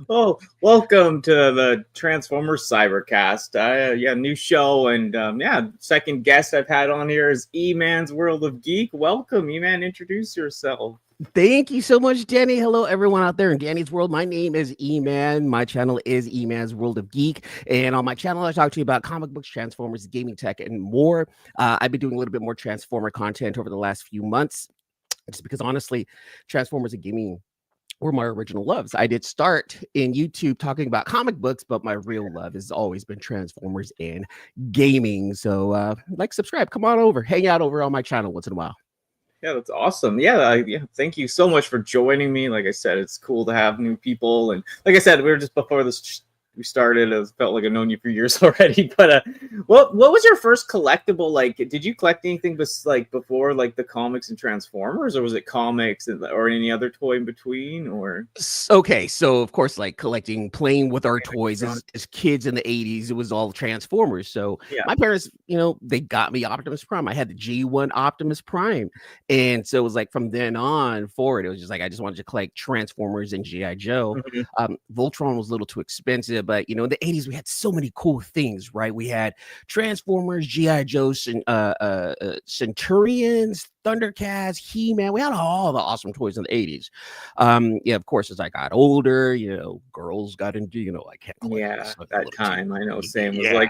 Well, welcome to the Transformers Cybercast. New show, and second guest I've had on here is Eman's World of Geek. Welcome, Eman. Introduce yourself. Thank you so much, Danny. Hello, everyone out there in Danny's world. My name is Eman. My channel is Eman's World of Geek. And on my channel, I talk to you about comic books, Transformers, gaming tech, and more. I've been doing a little bit more Transformer content over the last few months, just because honestly, Transformers and gaming were my original loves. I did start in YouTube talking about comic books, but my real love has always been Transformers and gaming. So subscribe, come on over, hang out over on my channel once in a while. Yeah, that's awesome. Thank you so much for joining me. Like I said, it's cool to have new people. And like I said, we were just before this we started. It felt like I've known you for years already. But what was your first collectible? Like, did you collect anything before like the comics and Transformers, or was it comics or any other toy in between? Or okay, so of course, like playing with our toys as kids in the 80s, it was all Transformers. So my parents, they got me Optimus Prime. I had the G1 Optimus Prime, and so it was like from then on forward, it was just like I just wanted to collect Transformers and GI Joe. Voltron was a little too expensive. But in the 80s, we had so many cool things, right? We had Transformers, G.I. Joe, Centurions, Thundercats, He-Man. We had all the awesome toys in the 80s. Of course, as I got older, girls got into, I can't collect that time. I know, same was like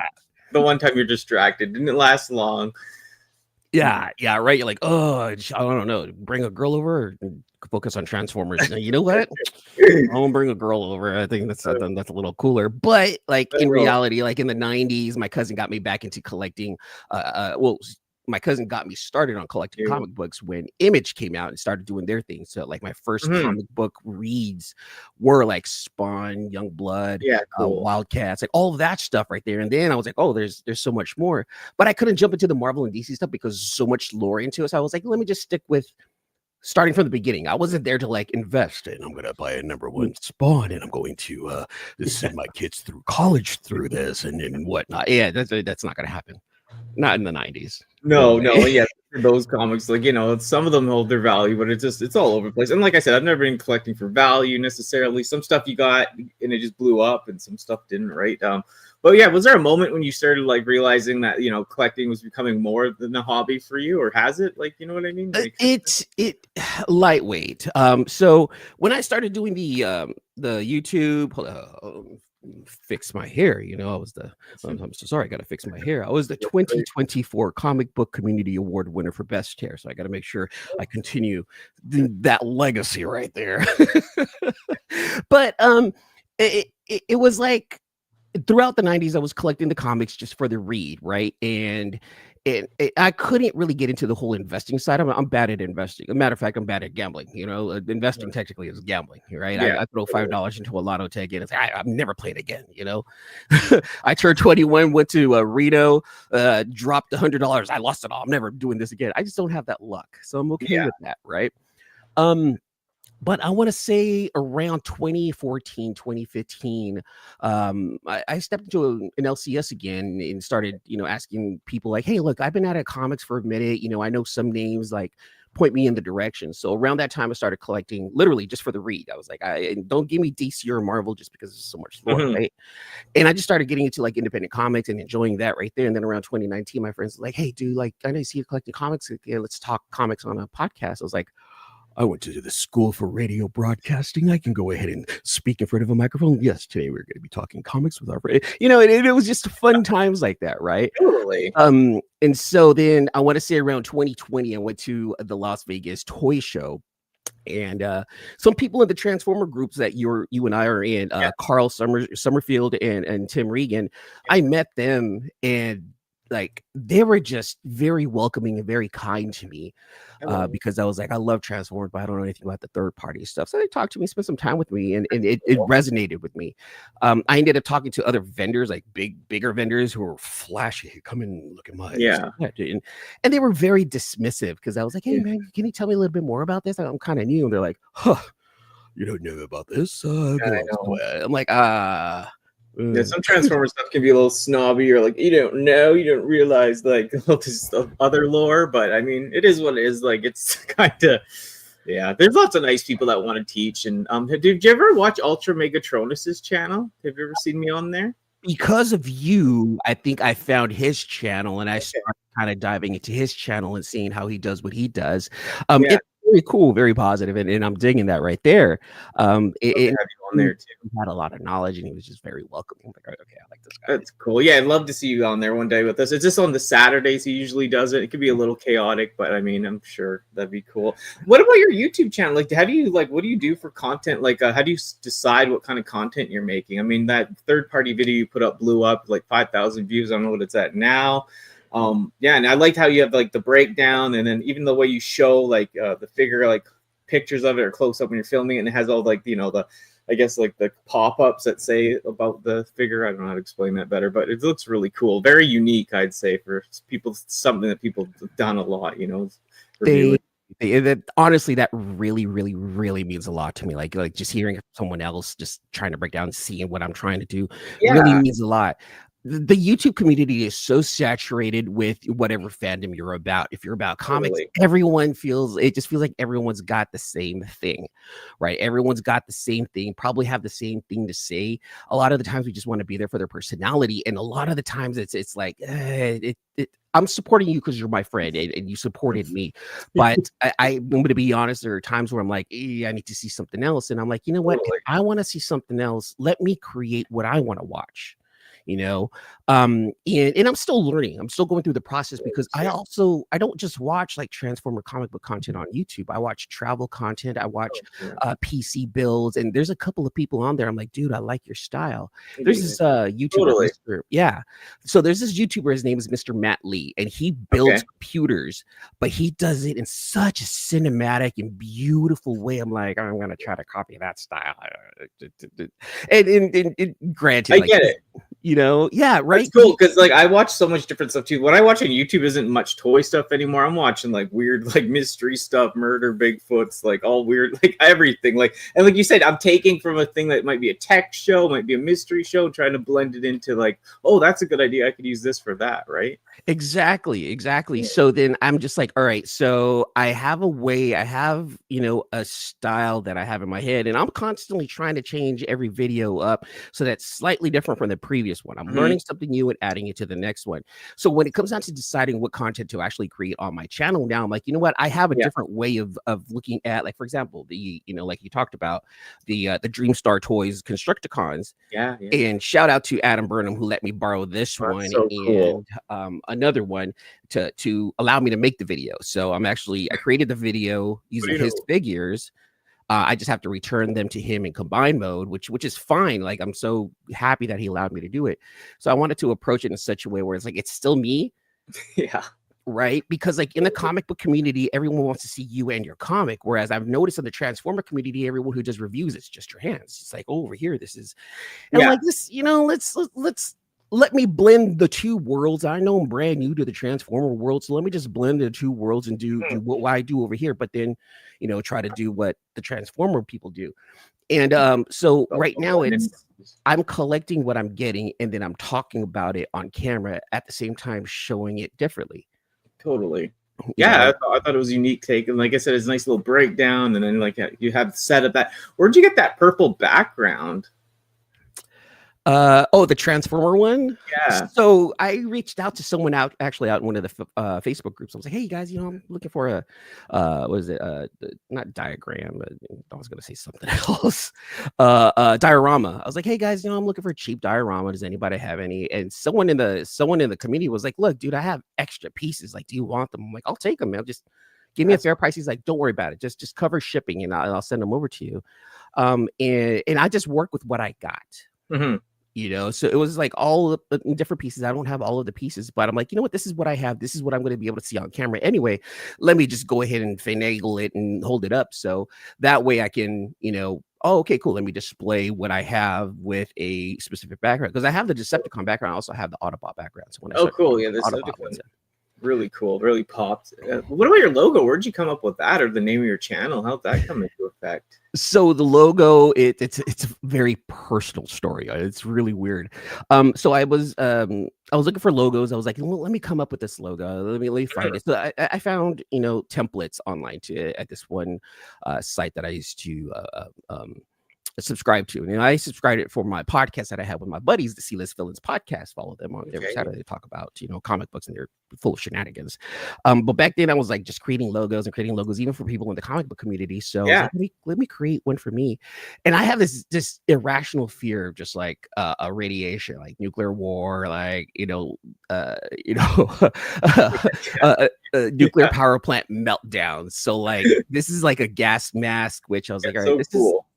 the one time you're distracted. Didn't last long. Yeah, right. You're like, oh, I don't know, bring a girl over or focus on Transformers. You know what? I won't bring a girl over. I think that's a little cooler. But like in reality, like in the 90s, my cousin got me back into collecting. My cousin got me started on collecting comic books when Image came out and started doing their thing. So like my first comic book reads were like Spawn, Youngblood, Wildcats, like all of that stuff right there. And then I was like, oh, there's so much more. But I couldn't jump into the Marvel and DC stuff because so much lore into it. So I was like, let me just stick with starting from the beginning. I wasn't there to like invest in, I'm going to buy a #1 Spawn and I'm going to send my kids through college through this and whatnot. Yeah, that's not going to happen. Not in the 90s. No, those comics, like, some of them hold their value, but it's all over the place. And like I said, I've never been collecting for value necessarily. Some stuff you got and it just blew up, and some stuff didn't, right? But yeah, was there a moment when you started like realizing that collecting was becoming more than a hobby for you, or has it? Like, you know what I mean? Like, it's lightweight. So when I started doing the YouTube, fix my hair, I'm so sorry, I gotta fix my hair. I was the 2024 comic book community award winner for best hair, so I gotta make sure I continue that legacy right there. But it was like throughout the 90s I was collecting the comics just for the read, right? And I couldn't really get into the whole investing side. I'm bad at investing. As a matter of fact, I'm bad at gambling. Investing technically is gambling, right? I throw $5 into a lotto ticket and say, I'm never playing again. I turned 21, went to Reno, dropped $100. I lost it all. I'm never doing this again. I just don't have that luck. So I'm okay with that, right? But I want to say around 2014, 2015, I stepped into an LCS again and started, asking people like, hey, look, I've been out of comics for a minute. I know some names, like point me in the direction. So around that time, I started collecting literally just for the read. I was like, don't give me DC or Marvel just because there's so much lore, right? And I just started getting into like independent comics and enjoying that right there. And then around 2019, my friends were like, hey, dude, like I know you see you collecting comics again. Let's talk comics on a podcast. I was like, I went to the school for radio broadcasting. I can go ahead and speak in front of a microphone. Yes, today we're going to be talking comics with our friend. It was just fun times like that, right? Totally. And so then I want to say around 2020, I went to the Las Vegas toy show. And some people in the Transformer groups that you and I are in, Carl Summerfield and Tim Regan, I met them, and like they were just very welcoming and very kind to me, because I was like, I love Transformers, but I don't know anything about the third party stuff. So they talked to me, spent some time with me, and it resonated with me. I ended up talking to other vendors, like bigger vendors who were flashy. Come and look at my and they were very dismissive because I was like, hey man, can you tell me a little bit more about this? I'm kind of new. And they're like, you don't know about this? I'm like, some Transformers stuff can be a little snobby, or like, you don't realize like all this stuff, other lore. But I mean, it is what it is. Like, it's kind of Yeah, there's lots of nice people that want to teach. And did you ever watch Ultra Megatronus's channel? Have you ever seen me on there? Because of you, I think I found his channel and I Okay. started kind of diving into his channel and seeing how he does what he does. Yeah, It's very cool, very positive, and I'm digging that right there. love to have you on there too. He had a lot of knowledge and he was just very welcoming. I'm like, okay, I like this guy. That's cool. Yeah, I'd love to see you on there one day with us. It's just on the Saturdays he usually does it. It could be a little chaotic, but I mean, I'm sure that'd be cool. What about your YouTube channel? Like, how do you what do you do for content? Like, how do you decide what kind of content you're making? I mean, that third-party video you put up blew up like 5,000 views. I don't know what it's at now. Yeah, and I liked how you have like the breakdown, and then even the way you show like the figure, like pictures of it or close up when you're filming it, and it has all like the I guess like the pop-ups that say about the figure. I don't know how to explain that better, but it looks really cool. Very unique, I'd say, for people, something that people have done a lot, Honestly, that really, really, really means a lot to me. Like just hearing someone else just trying to break down, seeing what I'm trying to do really means a lot. The YouTube community is so saturated with whatever fandom you're about. If you're about comics, everyone feels like everyone's got the same thing, right? Everyone's got the same thing, probably have the same thing to say. A lot of the times we just want to be there for their personality. And a lot of the times it's like, I'm supporting you because you're my friend and you supported me. But I'm going to be honest, there are times where I'm like, I need to see something else. And I'm like, you know what? If I want to see something else, let me create what I want to watch. And I'm still learning. I'm still going through the process because I don't just watch like Transformer comic book content on YouTube. I watch travel content. I watch PC builds, and there's a couple of people on there. I'm like, dude, I like your style. There's this YouTuber, so there's this YouTuber. His name is Mr. Matt Lee, and he builds computers, but he does it in such a cinematic and beautiful way. I'm like, I'm gonna try to copy that style. And granted, I get it. Yeah, right. It's cool because like I watch so much different stuff too. What I watch on YouTube isn't much toy stuff anymore. I'm watching like weird, like mystery stuff, murder, Bigfoots, like all weird, like everything. And like you said, I'm taking from a thing that might be a tech show, might be a mystery show, trying to blend it into like, oh, that's a good idea. I could use this for that, right? Exactly. So then I'm just like, all right, so I have a way, I have, a style that I have in my head, and I'm constantly trying to change every video up so that's slightly different from the previous one. I'm learning something new and adding it to the next one. So when it comes down to deciding what content to actually create on my channel now, I'm like, you know what? I have a different way of looking at, like, for example, like you talked about the Dreamstar Toys Constructicons. Yeah. And shout out to Adam Burnham who let me borrow this one so cool. And another one to allow me to make the video. So I created the video using his figures. I just have to return them to him in combine mode, which is fine. Like, I'm so happy that he allowed me to do it. So I wanted to approach it in such a way where it's like, it's still me. Yeah. Right. Because like in the comic book community, everyone wants to see you and your comic. Whereas I've noticed in the Transformer community, everyone who does reviews, it's just your hands. It's like, oh, over here, this is, and I'm like this, let's let me blend the two worlds. I know I'm brand new to the Transformer world, so let me just blend the two worlds and do what I do over here, but then, try to do what the Transformer people do. And so right now I'm collecting what I'm getting, and then I'm talking about it on camera at the same time, showing it differently. Totally. Yeah, I thought it was a unique take. And like I said, it's a nice little breakdown, and then like you have set up that. Where'd you get that purple background? The Transformer one. Yeah. So I reached out to someone out in one of the Facebook groups. I was like, hey guys, I'm looking for a not diagram, but I was gonna say something else. Diorama. I was like, hey guys, I'm looking for a cheap diorama. Does anybody have any? And someone in the community was like, look, dude, I have extra pieces. Like, do you want them? I'm like, I'll take them, man. Just give me a fair price. He's like, don't worry about it. Just cover shipping, and I'll send them over to you. And I just work with what I got. So it was like all the different pieces. I don't have all of the pieces, but I'm like, you know what? This is what I have. This is what I'm going to be able to see on camera anyway. Let me just go ahead and finagle it and hold it up. So that way I can, okay, cool. Let me display what I have with a specific background. Because I have the Decepticon background. I also have the Autobot background. So when cool. Yeah, this Autobot ones Really cool. Really popped. What about your logo? Where'd you come up with that, or the name of your channel? How'd that come into effect? So the logo, it's a very personal story. It's really weird. So I was looking for logos. I was like, well, let me come up with this logo. Let me find it. So I found templates online at this one site that I used to subscribe to. And I subscribed it for my podcast that I have with my buddies, the C-List Villains podcast. Follow them on every Saturday. They talk about comic books, and they're full of shenanigans. But back then I was like just creating logos even for people in the comic book community. So I was like, let me create one for me. And I have this irrational fear of just like a radiation, like nuclear war, like nuclear power plant meltdown. So like this is like a gas mask, which I was like, all right,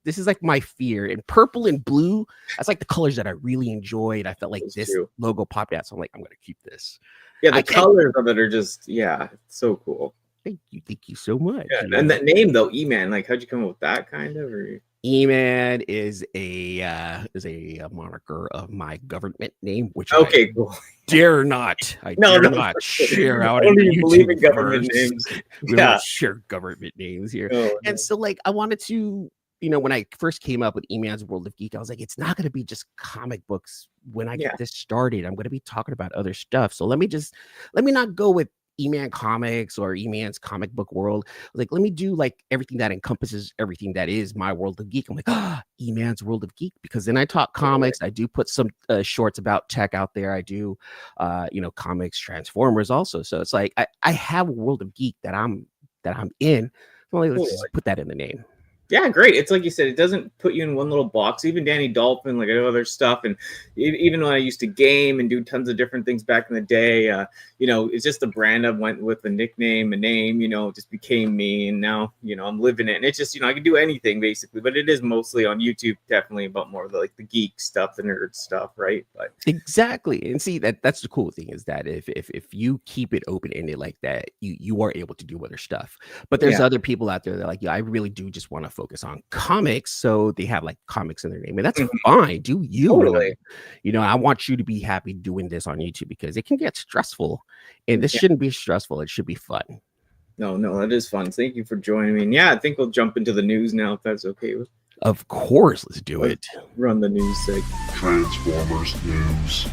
this is like my fear. And purple and blue, that's like the colors that I really enjoy. And I felt like this logo popped out. So I'm like, I'm gonna keep this. Yeah, the colors of it are just it's so cool. Thank you so much. Yeah, and that name though, Eman, like how'd you come up with that kind of? Or... Eman is a moniker of my government name, which cool. Dare not. I dare not share out. I don't even believe in government names. We don't share government names here. And so like I wanted to, when I first came up with Eman's World of Geek, I was like, it's not going to be just comic books. When I get this started, I'm going to be talking about other stuff. So let me not go with Eman Comics or Eman's comic book world. Like, let me do like everything that encompasses everything that is my World of Geek. I'm like, Eman's World of Geek, because then I talk comics. I do put some shorts about tech out there. I do, comics, Transformers also. So it's like I have a World of Geek that I'm in. So like, let's just put that in the name. Yeah, great. It's like you said, it doesn't put you in one little box. Even Danni Dolphin, like I know other stuff, and even when I used to game and do tons of different things back in the day, it's just the brand I went with, the nickname, a name, it just became me, and now I'm living it. And it's just I can do anything basically, but it is mostly on YouTube, definitely about more of the geek stuff, the nerd stuff, right? But exactly, and see that's the cool thing is that if you keep it open ended like that, you are able to do other stuff. But there's other people out there that like, I really do just want to focus on comics, so they have like comics in their name, and that's fine. Do you? Totally. I want you to be happy doing this on YouTube, because it can get stressful, and this shouldn't be stressful. It should be fun. No, that is fun. Thank you for joining me. And yeah, I think we'll jump into the news now, if that's okay with. Of course, let's do it. Run the news segment. Transformers news.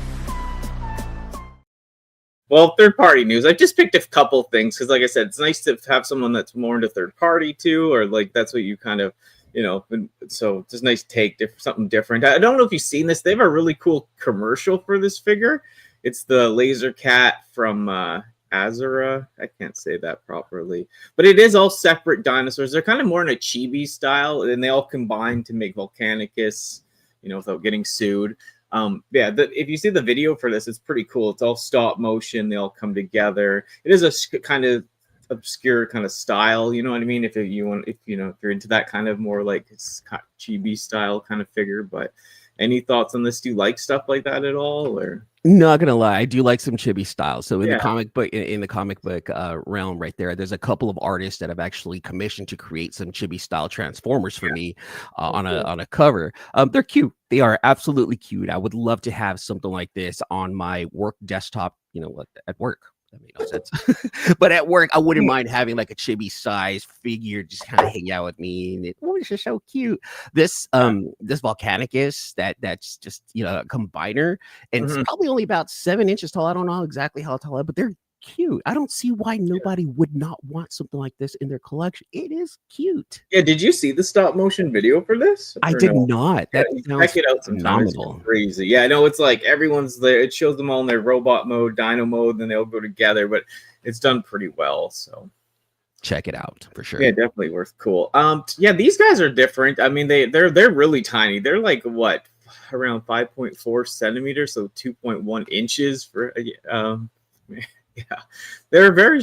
Well, third-party news. I just picked a couple things because, like I said, it's nice to have someone that's more into third-party too, or like that's what you kind of, so just nice take, something different. I don't know if you've seen this. They have a really cool commercial for this figure. It's the laser cat from Azura. I can't say that properly, but it is all separate dinosaurs. They're kind of more in a chibi style, and they all combine to make Volcanicus, without getting sued. If you see the video for this, it's pretty cool. It's all stop motion. They all come together. It is a kind of obscure kind of style. You know what I mean? If you're into that kind of more like chibi style kind of figure. But any thoughts on this? Do you like stuff like that at all, or? Not gonna lie, I do like some chibi style. So in the comic book realm right there's a couple of artists that have actually commissioned to create some chibi style Transformers for me on a cover. They're cute. They are absolutely cute. I would love to have something like this on my work desktop, at work. That made no sense. But at work, I wouldn't mind having like a chibi size figure just kind of hang out with me. And it's just so cute. This Volcanicus that's just a combiner, and it's probably only about 7 inches tall. I don't know exactly how tall, but they're cute. I don't see why nobody would not want something like this in their collection. It is cute. Yeah, did you see the stop motion video for this? I did not. That check it out sometime. It's crazy. Yeah, I know it's like everyone's there. It shows them all in their robot mode, dino mode, then they all go together, but it's done pretty well. So check it out for sure. Yeah, definitely worth cool. These guys are different. I mean, they're really tiny. They're like what, around 5.4 centimeters, so 2.1 inches for yeah, they're very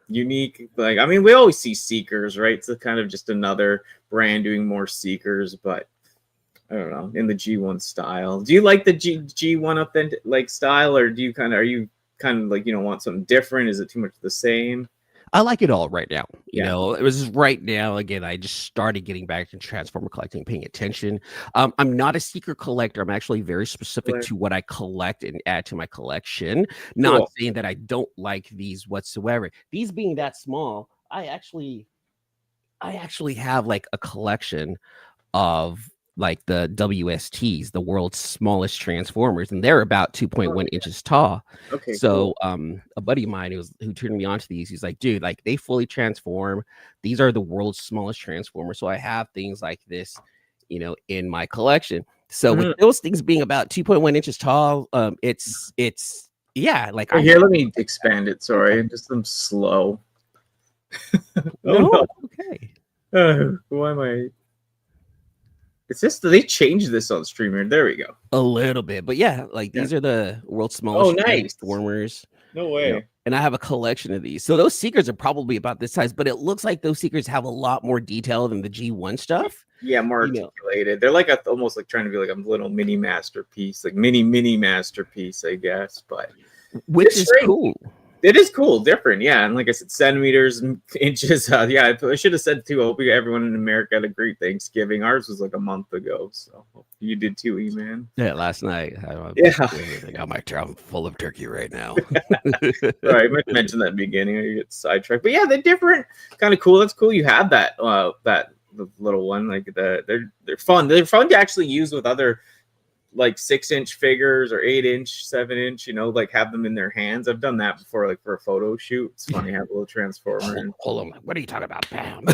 unique. Like, I mean, we always see Seekers, right? It's kind of just another brand doing more Seekers, but I don't know, in the G1 style. Do you like the G1 authentic style, or are you kind of like want something different? Is it too much the same? I like it all right now. You Yeah. know, it was just right now. Again, I just started getting back to Transformer collecting, paying attention. I'm not a secret collector. I'm actually very specific to what I collect and add to my collection. Not Cool. saying that I don't like these whatsoever. These being that small, I actually have like a collection of like the WSTs, the world's smallest transformers, and they're about 2.1 inches tall. Okay, So cool. a buddy of mine who turned me on to these, he's like, dude, like they fully transform. These are the world's smallest transformers. So I have things like this, you know, in my collection. So with those things being about 2.1 inches tall, it's yeah, like Here, let me expand it. Sorry, just I'm slow. no, okay. Why am I? It's just they changed this on Streamer. There we go. A little bit, but yeah, like these are the world's smallest transformers. No way. You know, and I have a collection of these. So those Seekers are probably about this size, but it looks like those Seekers have a lot more detail than the G1 stuff. Yeah, more articulated. They're like almost like trying to be like a little mini masterpiece, like mini masterpiece, I guess. But which is cool. It is cool, different, yeah. And like I said, centimeters, inches. Yeah, I should have said too. I hope everyone in America had a great Thanksgiving. Ours was like a month ago, so you did too, Eman. Yeah, last night. I'm full of turkey right now. Right, I might mention that in the beginning. I get sidetracked, but yeah, they're different, kind of cool. That's cool. You have that the little one, like they're fun. They're fun to actually use with other like 6-inch figures or 8-inch, 7-inch, you know, like have them in their hands. I've done that before, like for a photo shoot. It's funny, have a little transformer. Hold on, what are you talking about, Pam?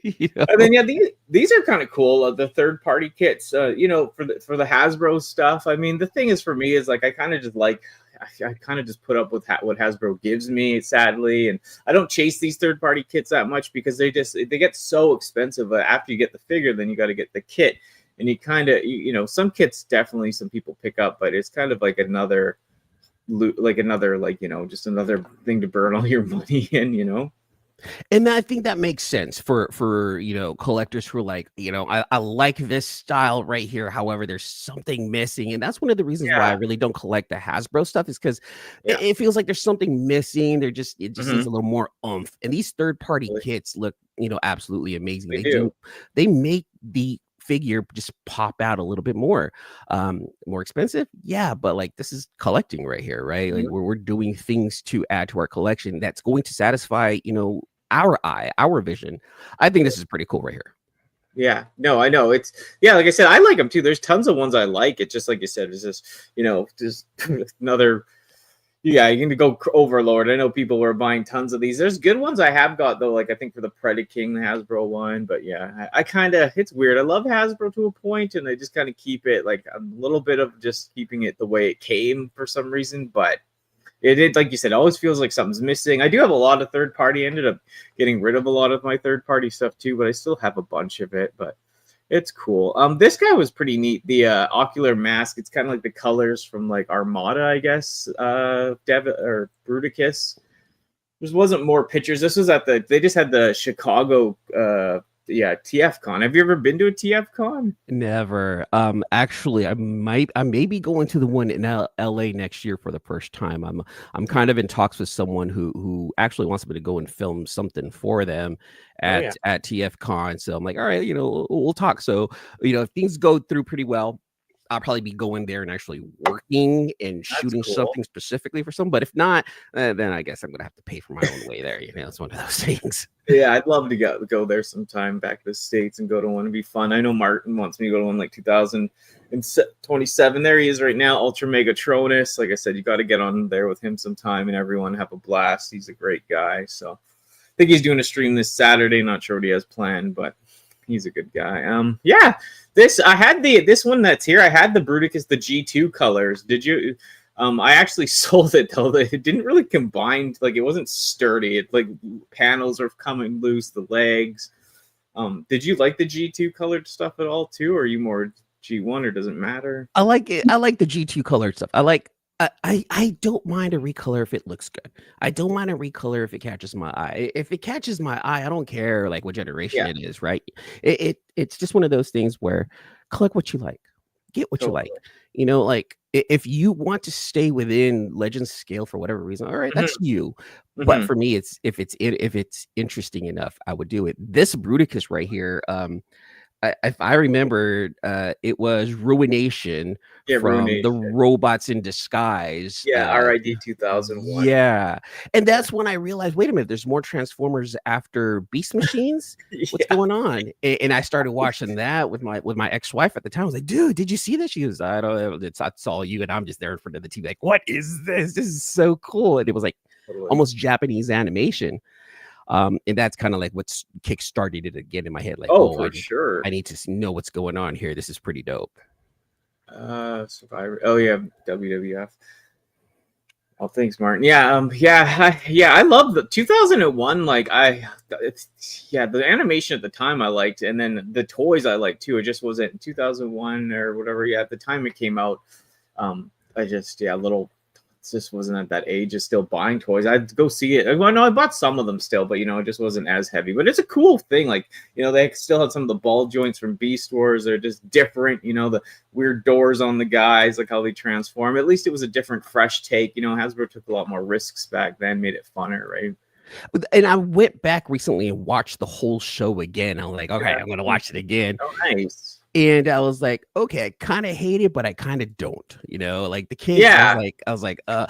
You know? And then yeah, these are kind of cool. The third-party kits, you know, for the Hasbro stuff. I mean, the thing is for me is like I kind of just put up with what Hasbro gives me, sadly, and I don't chase these third-party kits that much because they get so expensive. After you get the figure, then you got to get the kit. And you kind of, you know, some kits definitely some people pick up, but it's kind of like another, you know, just another thing to burn all your money in, you know. And I think that makes sense for you know, collectors who are like, you know, I like this style right here. However, there's something missing. And that's one of the reasons why I really don't collect the Hasbro stuff is because it feels like there's something missing. It just needs a little more oomph. And these third-party kits look, you know, absolutely amazing. They make the figure just pop out a little bit more. More expensive, yeah, but like this is collecting right here, right? Like we're doing things to add to our collection that's going to satisfy, you know, our eye, our vision. I think this is pretty cool right here. Yeah, no, I know. It's like I said, I like them too. There's tons of ones I like. It's just like you said, it's just, you know, just another. Yeah, you can go Overlord. I know people were buying tons of these. There's good ones I have got though, like I think for the Predaking, the Hasbro one. But yeah, I kind of, it's weird. I love Hasbro to a point, and I just kind of keep it like a little bit of just keeping it the way it came for some reason. But it like you said, always feels like something's missing. I do have a lot of third party. I ended up getting rid of a lot of my third party stuff too, but I still have a bunch of it. But it's cool. This guy was pretty neat. The ocular mask. It's kind of like the colors from like Armada, I guess. Or Bruticus. There wasn't more pictures. This was they just had the Chicago TF Con. Have you ever been to a TF Con? Never. Actually, I may be going to the one in LA next year for the first time. I'm kind of in talks with someone who actually wants me to go and film something for them at TF Con. So I'm like, all right, you know, we'll talk. So, you know, if things go through pretty well, I'll probably be going there and actually working and shooting something specifically for some. But if not, then I guess I'm gonna have to pay for my own way there. You know, it's one of those things. Yeah, I'd love to go there sometime back to the States and go to one. It'd be fun. I know Martin wants me to go to one like 2027. There he is right now, Ultra Megatronus. Like I said, you got to get on there with him sometime and everyone have a blast. He's a great guy. So I think he's doing a stream this Saturday. Not sure what he has planned, but he's a good guy. Yeah, I had this one that's here. I had the Bruticus, the G2 colors. Did you? I actually sold it though. It didn't really combine. Like it wasn't sturdy. It like panels are coming loose. The legs. Did you like the G2 colored stuff at all too? Or are you more G1 or does it matter? I like it. I like the G2 colored stuff. I don't mind a recolor if it looks good. I don't mind a recolor if it catches my eye. If it catches my eye, I don't care like what generation it is, right? It's just one of those things where collect what you like, get what you like. You know, like if you want to stay within Legends scale for whatever reason, all right, that's you. Mhm. But for me, it's if it's interesting enough, I would do it. This Bruticus right here, if I remember, it was Ruination from the Ruination. Robots in Disguise. Yeah, RID 2001. Yeah, and that's when I realized, wait a minute, there's more Transformers after Beast Machines. What's Yeah. going on? And I started watching that with my ex-wife at the time. I was like, dude, did you see this? She was, I don't know, it's all you, and I'm just there in front of the TV, like, what is this? This is so cool. And it was like almost Japanese animation. And that's kind of like what's kick-started it again in my head. Like, for sure. I need to know what's going on here. This is pretty dope. Survivor. Oh yeah, WWF. Oh, thanks, Martin. Yeah, I love the 2001. Like, the animation at the time I liked, and then the toys I liked too. It just wasn't 2001 or whatever. Yeah, at the time it came out, just wasn't at that age of still buying toys. I'd go see it. Well, no, I bought some of them still, but it just wasn't as heavy. But it's a cool thing. Like, they still had some of the ball joints from Beast Wars. They're just different. The weird doors on the guys, like how they transform. At least it was a different, fresh take. Hasbro took a lot more risks back then, made it funner, right? And I went back recently and watched the whole show again. I'm like, okay, I'm gonna watch it again. Oh, nice. And I was like, okay, I kind of hate it, but I kind of don't, like the kids. Yeah. I was like, the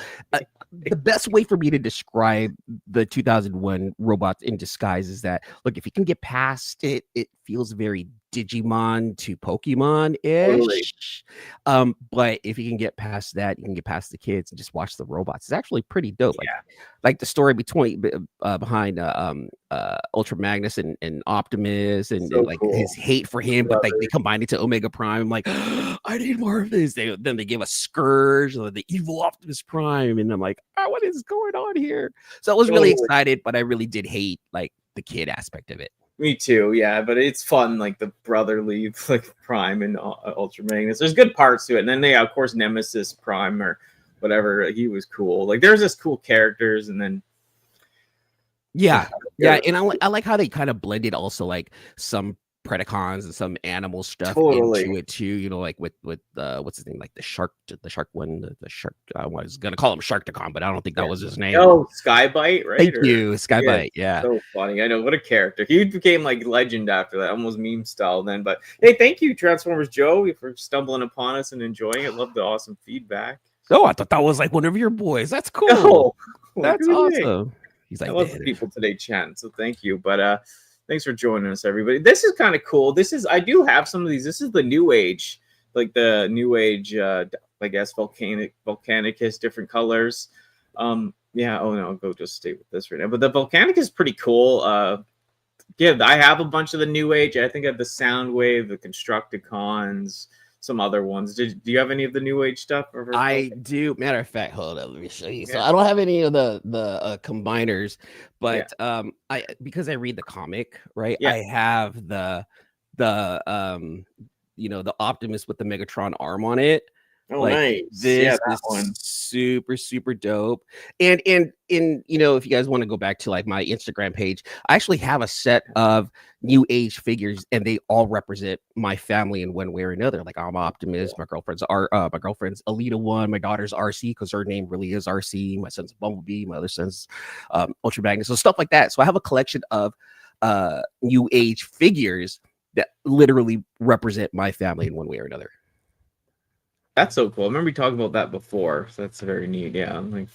best way for me to describe the 2001 Robots in Disguise is that, look, if you can get past it, it feels very Digimon to Pokemon-ish. Totally. But if you can get past that, you can get past the kids and just watch the robots. It's actually pretty dope. Like the story behind Ultra Magnus and Optimus and cool. his hate for him, but like they combined it to Omega Prime. I'm like, I need more of this. Then they give a Scourge, the evil Optimus Prime, and I'm like, what is going on here? So I was really excited, but I really did hate like the kid aspect of it. Me too, yeah, but it's fun, like the brotherly, like Prime and Ultra Magnus. There's good parts to it, and then they, of course, Nemesis Prime or whatever. He was cool. Like, there's just cool characters, and then yeah, and I like how they kind of blended also like some Predacons and some animal stuff into it too. Like with what's his name, like the shark one, the shark. I was gonna call him Sharkticon, but I don't think that was his name. Oh, Skybite, right? Thank you, Skybite. Yeah, so funny. I know, what a character. He became like legend after that, almost meme style then. But hey, thank you, Transformers Joe, for stumbling upon us and enjoying it. Love the awesome feedback. Oh, I thought that was like one of your boys. That's cool. No, that's awesome. He's like, lots of people today chatting, so thank you. But thanks for joining us, everybody. This is kind of cool. I do have some of these. This is the New Age, like the New Age, I guess, Volcanicus, different colors. Yeah. Oh no, I'll go just stay with this right now. But the Volcanicus is pretty cool. I have a bunch of the New Age. I think I have the Soundwave, the Constructicons, some other ones. Do you have any of the New Age stuff? I do. Matter of fact, hold on, let me show you. So I don't have any of the combiners, but I because I read the comic, right? I have the Optimus with the Megatron arm on it. Oh, nice. This is super, super dope. And if you guys want to go back to like my Instagram page, I actually have a set of New Age figures, and they all represent my family in one way or another. Like, I'm Optimus, my girlfriend's Alita 1, my daughter's RC because her name really is RC, my son's Bumblebee, my other son's Ultra Magnus, so stuff like that. So I have a collection of New Age figures that literally represent my family in one way or another. That's so cool. I remember you talking about that before, so that's very neat. Yeah, I'm like,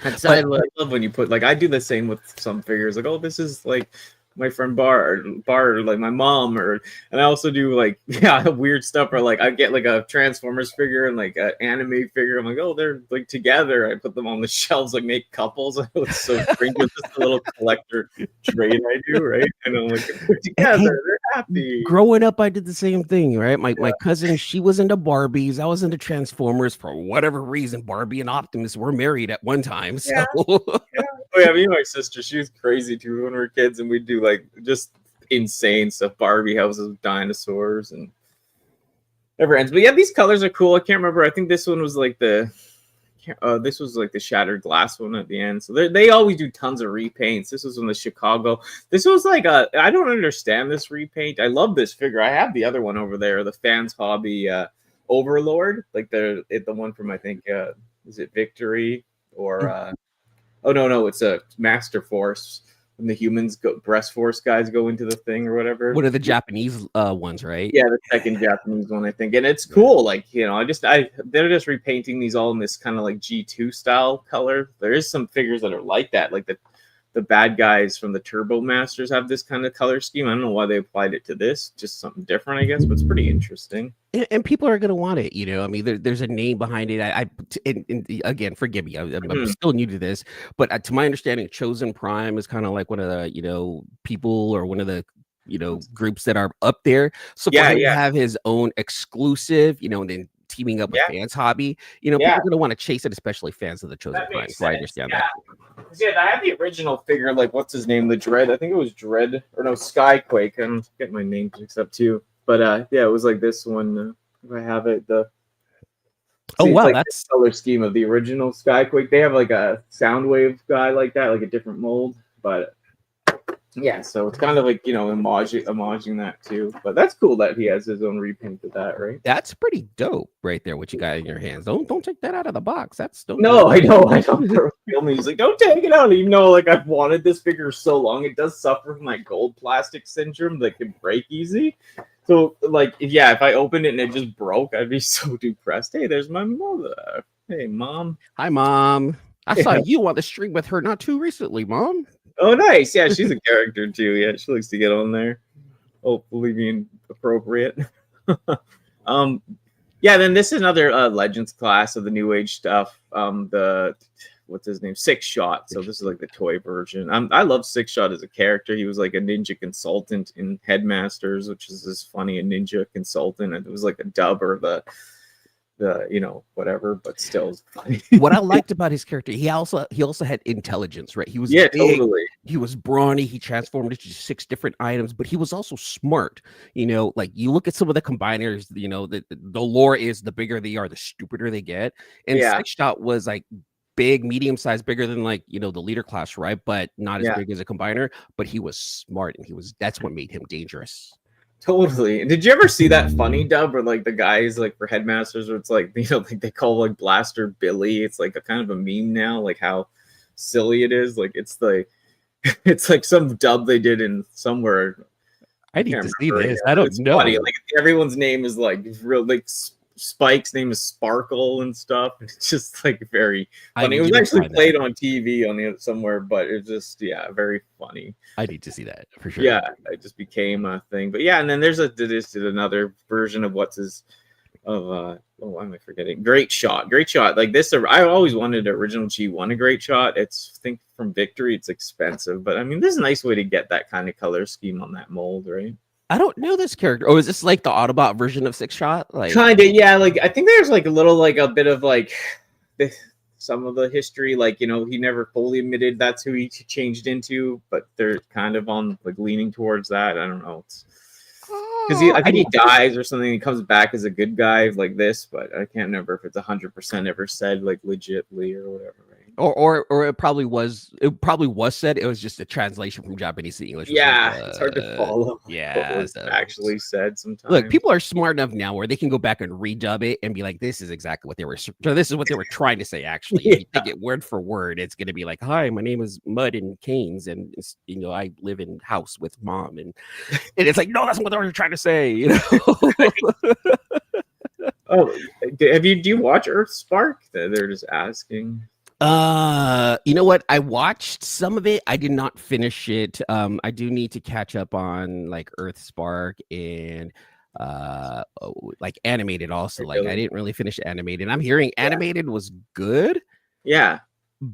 I love when you put, like, I do the same with some figures. Like, oh, this is like my friend Bar, like my mom, and I also do like weird stuff. Or like I get like a Transformers figure and like an anime figure. I'm like, oh, they're like together. I put them on the shelves, like make couples. It's so strange. It's just a little collector trade I do, right? And I'm like, they're together. They're happy. Growing up, I did the same thing, right? My cousin, she was into Barbies. I was into Transformers. For whatever reason, Barbie and Optimus were married at one time. So. Oh yeah, me and my sister, she was crazy too when we were kids, and we'd do like just insane stuff. Barbie houses with dinosaurs and never ends. But yeah, these colors are cool. I can't remember. I think this one was like the shattered glass one at the end. So they always do tons of repaints. This was from the Chicago. This was like I don't understand this repaint. I love this figure. I have the other one over there, the Fans Hobby Overlord, like the one from I think is it Victory or oh no, it's a Master Force when the humans go Breast Force guys go into the thing or whatever. What are the Japanese ones, right? Yeah, the second Japanese one, I think, and it's cool. Like they're just repainting these all in this kind of like G2 style color. There is some figures that are like that, like the bad guys from the Turbo Masters have this kind of color scheme. I don't know why they applied it to this, just something different, I guess, but it's pretty interesting. And people are going to want it, you know. I mean, there's a name behind it. Again, forgive me, I'm still new to this, but to my understanding, Chosen Prime is kind of like one of the, you know, people or one of the, you know, groups that are up there. So for him to have his own exclusive, you know, and then teaming up with Fans Hobby, you know, people are going to want to chase it, especially fans of the Chosen Prime. So I understand that. Yeah, I have the original figure, like what's his name, the Dread. I think it was Dread or no Skyquake. I'm getting my names mixed up too. But yeah, it was like this one. If I have it, wow, like that's the color scheme of the original Skyquake. They have like a Soundwave guy like that, like a different mold. But yeah, so it's kind of like, you know, homaging that too. But that's cool that he has his own repaint of that, right? That's pretty dope right there, what you got in your hands. Don't take that out of the box. That's dope. No, I know. He's like, don't take it out. Even though like I've wanted this figure so long, it does suffer from like gold plastic syndrome that can break easy. So like, if I opened it and it just broke, I'd be so depressed. Hey, there's my mother. Hey, Mom. Hi, Mom. I saw you on the stream with her not too recently, Mom. Oh, nice. Yeah, she's a character too. Yeah, she likes to get on there. Hopefully being appropriate. Yeah, then this is another Legends class of the New Age stuff. What's his name? Six Shot. So this is like the toy version. I love Six Shot as a character. He was like a ninja consultant in Headmasters, which is this funny, a ninja consultant. And it was like a dub or the you know, whatever, but still funny. What I liked about his character, he also had intelligence, right? He was big, totally. He was brawny. He transformed into 6 different items, but he was also smart. You know, like you look at some of the combiners, you know, the lore is the bigger they are, the stupider they get. And Six Shot was like big, medium size, bigger than like, you know, the leader class, right? But not as big as a combiner, but he was smart, and that's what made him dangerous. Totally. Did you ever see that funny dub where like the guys like for Headmasters where it's like, you know, like they call like Blaster Billy? It's like a kind of a meme now, like how silly it is. Like it's like some dub they did in somewhere. I need to see this. I don't know. Funny. Like everyone's name is like real, like Spike's name is Sparkle and stuff. It's just like very funny. It was actually played on TV on somewhere, but it's just very funny. I need to see that for sure. Yeah, it just became a thing. But yeah, and then there's another version of why am I forgetting? Great Shot. Like this, I always wanted an original G1 a Great Shot. It's, I think from Victory, it's expensive, but I mean, this is a nice way to get that kind of color scheme on that mold, right? I don't know this character. Oh, is this like the Autobot version of Six Shot? Like kind of, yeah. Like I think there's like a little, like a bit of like some of the history, like, you know, he never fully admitted that's who he changed into, but they're kind of on like leaning towards that. I don't know. Because I think he dies or something. He comes back as a good guy like this, but I can't remember if it's 100% ever said like legitly or whatever. Right? Or it probably was. It probably was said. It was just a translation from Japanese to English. Yeah, like, it's hard to follow. Yeah, what was actually said sometimes. Look, people are smart enough now where they can go back and redub it and be like, "This is exactly what they were. This is what they were trying to say." Actually, if you take it word for word, it's going to be like, "Hi, my name is Mud and Canes, and you know, I live in house with Mom," and it's like, no, that's what they were trying to say. You know. Oh, do you watch Earthspark? They're just asking. You know what? I watched some of it. I did not finish it. I do need to catch up on like Earthspark and like animated also. Like I didn't really finish animated. I'm hearing animated was good. Yeah.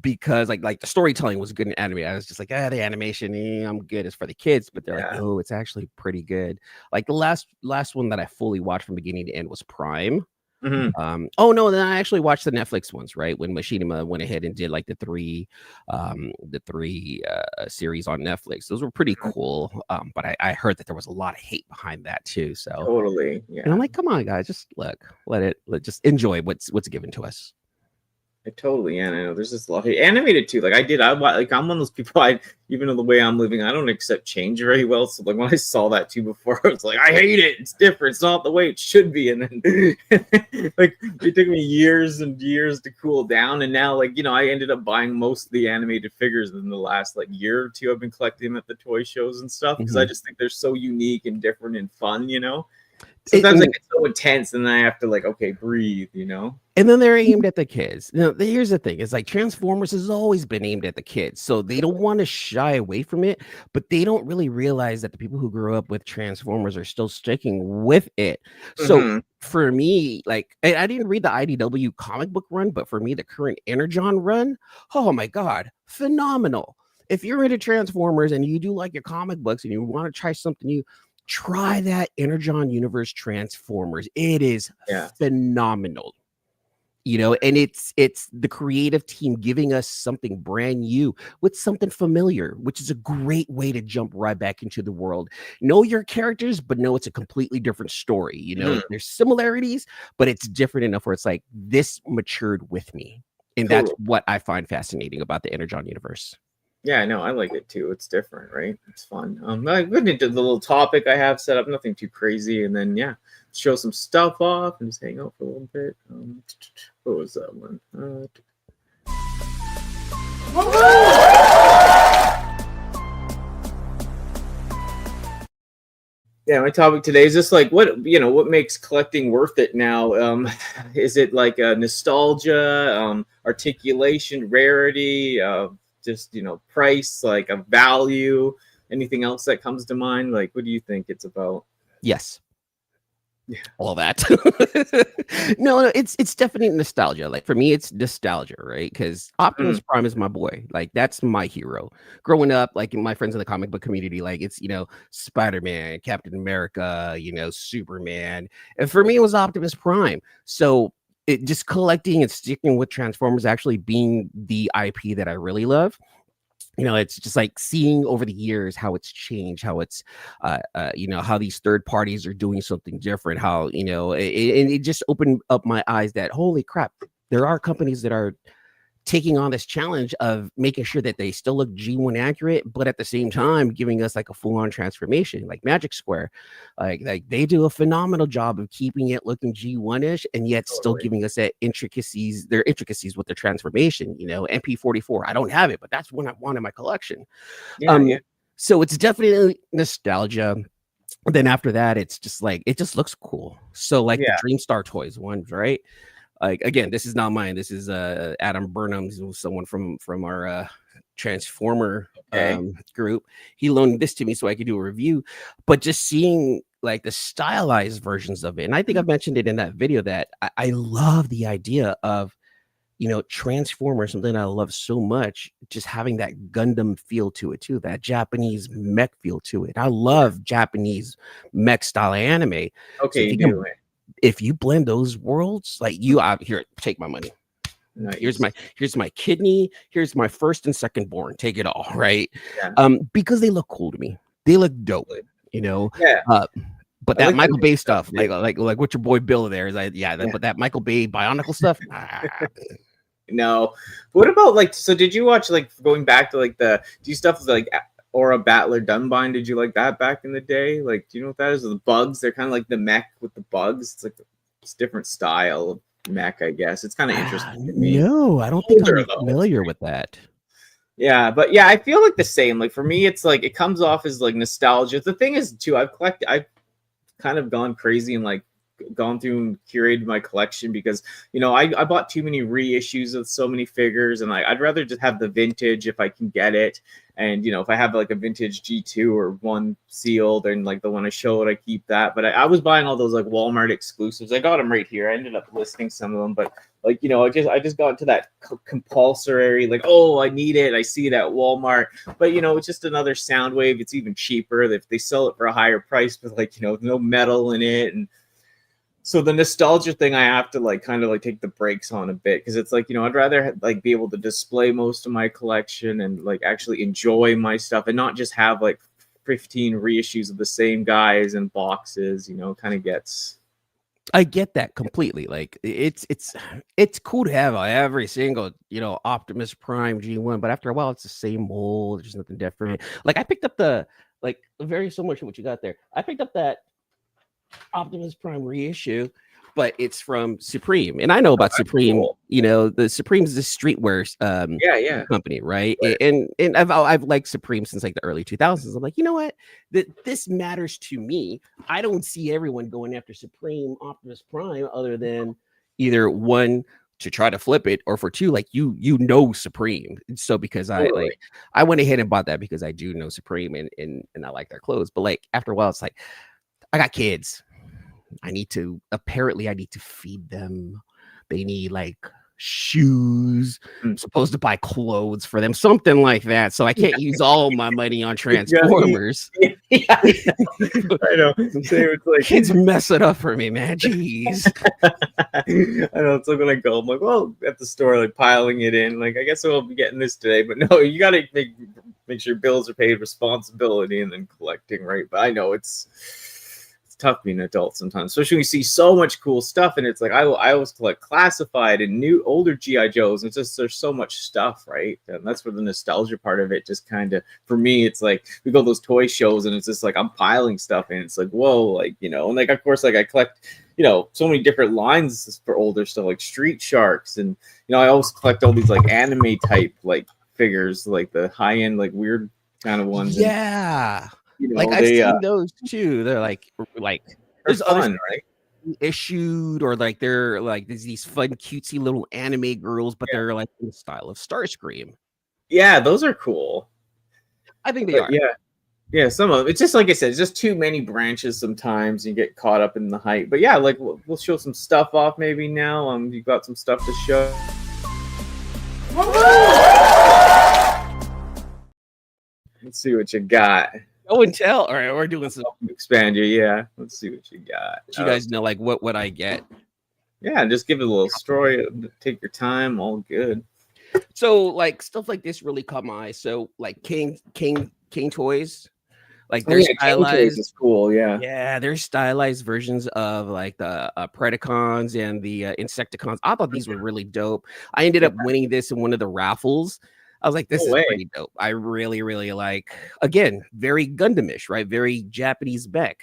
Because like the storytelling was good in animated. I was just like, the animation, I'm good. It's for the kids, but they're like, oh, it's actually pretty good. Like the last one that I fully watched from beginning to end was Prime. Mm-hmm. Oh no, then I actually watched the Netflix ones, right? When Machinima went ahead and did like the three series on Netflix. Those were pretty cool. But I heard that there was a lot of hate behind that too. So totally, yeah. And I'm like, come on, guys, just just enjoy what's given to us. I totally, yeah, I know. There's just a lot of animated too. Like I'm one of those people. Even though the way I'm living, I don't accept change very well. So like when I saw that too before, I was like, I hate it. It's different. It's not the way it should be. And then like it took me years and years to cool down. And now like I ended up buying most of the animated figures in the last like year or two. I've been collecting them at the toy shows and stuff because I just think they're so unique and different and fun. Sometimes I get so intense, and then I have to like, okay, breathe, And then they're aimed at the kids. Now, here's the thing: it's like Transformers has always been aimed at the kids, so they don't want to shy away from it. But they don't really realize that the people who grew up with Transformers are still sticking with it. So for me, like, I didn't read the IDW comic book run, but for me, the current Energon run, oh my god, phenomenal! If you're into Transformers and you do like your comic books and you want to try something new, try that Energon Universe Transformers. It is phenomenal. And it's the creative team giving us something brand new with something familiar, which is a great way to jump right back into the world. Know your characters, but know it's a completely different story. There's similarities, but it's different enough where it's like this matured with me. And that's what I find fascinating about the Energon universe. Yeah, I know. I like it too. It's different, right? It's fun. I went into the little topic I have set up, nothing too crazy, and then show some stuff off and just hang out for a little bit. What was that one? Yeah, my topic today is just like what makes collecting worth it now. Is it like a nostalgia, articulation, rarity? Just price, like a value, anything else that comes to mind? Like, what do you think it's about? Yes, all that. No, it's definitely nostalgia. Like for me, it's nostalgia, right? Because Optimus Prime is my boy. Like that's my hero. Growing up, like my friends in the comic book community, like it's Spider-Man, Captain America, Superman, and for me, it was Optimus Prime. So it just collecting and sticking with Transformers actually being the IP that I really love. It's just like seeing over the years how it's changed, how it's how these third parties are doing something different, how it just opened up my eyes that holy crap, there are companies that are taking on this challenge of making sure that they still look G1 accurate, but at the same time giving us like a full-on transformation. Like Magic Square, like they do a phenomenal job of keeping it looking G1-ish and yet still giving us their intricacies with the transformation. MP44, I don't have it, but that's one I want in my collection. So it's definitely nostalgia. Then after that, it's just like it just looks cool. So like the Dreamstar Toys ones, right? Like again, this is not mine. This is Adam Burnham's, someone from our Transformer group. He loaned this to me so I could do a review. But just seeing like the stylized versions of it, and I think I mentioned it in that video that I love the idea of Transformers, something I love so much, just having that Gundam feel to it too, that Japanese mech feel to it. I love Japanese mech style anime. Okay, so if you blend those worlds, like you out here, take my money. Nice. Here's my kidney. Here's my first and second born. Take it all, right? Yeah. Because they look cool to me. They look dope, Yeah. But that Michael Bay stuff, like what your boy Bill there is, but that Michael Bay Bionicle stuff. No. What about like? So did you watch like going back to like do stuff with like Aura Battler Dunbine? Did you like that back in the day? Like, do you know what that is? The bugs? They're kind of like the mech with the bugs. It's like it's different style of mech, I guess. It's kind of interesting to me. No, I don't think I'm familiar with that. Yeah, but yeah, I feel like the same. Like for me, it's like it comes off as like nostalgia. The thing is, too, I've kind of gone crazy and like gone through and curated my collection because I bought too many reissues of so many figures, and I'd rather just have the vintage if I can get it. And if I have like a vintage G2 or one sealed and like the one I showed, I keep that. But I was buying all those like Walmart exclusives. I got them right here. I ended up listing some of them, but like I just got into that compulsory like, oh, I need it, I see it at Walmart, but it's just another Soundwave. It's even cheaper if they sell it for a higher price, but like no metal in it. And so the nostalgia thing, I have to like kind of like take the brakes on a bit because it's like I'd rather like be able to display most of my collection and like actually enjoy my stuff and not just have like 15 reissues of the same guys and boxes. Kind of gets I get that completely. Like it's cool to have every single, Optimus Prime G1, but after a while it's the same mold. There's nothing different. Like I picked up very similar to what you got there. I picked up that Optimus Prime reissue, but it's from Supreme, and I know about Supreme. Cool. The Supreme is a streetwear company, right? And I've liked Supreme since like the early 2000s. I'm like, you know what? This matters to me. I don't see everyone going after Supreme Optimus Prime other than either one to try to flip it, or for two, like Supreme. So because I went ahead and bought that because I do know Supreme and I like their clothes. But like after a while, it's like I got kids. I need to feed them. They need like shoes. I'm supposed to buy clothes for them, something like that. So I can't use all my money on Transformers. I know. It's like kids mess it up for me, man. Jeez. I know. It's like when I go, I'm like, well, at the store, like piling it in. Like, I guess I'll be getting this today, but no, you got to make sure bills are paid, responsibility, and then collecting, right? But I know it's tough being an adult sometimes, especially when you see so much cool stuff, and it's like I always collect classified and older GI Joes, and it's just there's so much stuff, right? And that's where the nostalgia part of it just kind of, for me, it's like we go to those toy shows and it's just like I'm piling stuff in. It's like, whoa, like, and like of course, like I collect so many different lines for older stuff, like Street Sharks, and I always collect all these like anime type like figures, like the high end like weird kind of ones. Yeah. Like I've seen those too. They're like there's fun, right? Issued, or like they're like these fun cutesy little anime girls, but they're like in the style of Starscream. Yeah, those are cool. I think they are. Yeah, some of them. It's just like I said, it's just too many branches sometimes. You get caught up in the hype. But yeah, like we'll show some stuff off maybe now. You've got some stuff to show. Let's see what you got. Oh, and tell. All right, we're doing some expand you. Yeah, let's see what you got. You guys know like what would I get? Yeah, just give it a little story. Take your time. All good. So like stuff like this really caught my eye. So like King toys, like they're stylized. King toys is cool. Yeah, they're stylized versions of like the Predacons and the Insecticons. I thought these were really dope. I ended up winning this in one of the raffles. I was like, this is pretty dope. I really, really like, again, very Gundamish, right? Very Japanese Beck.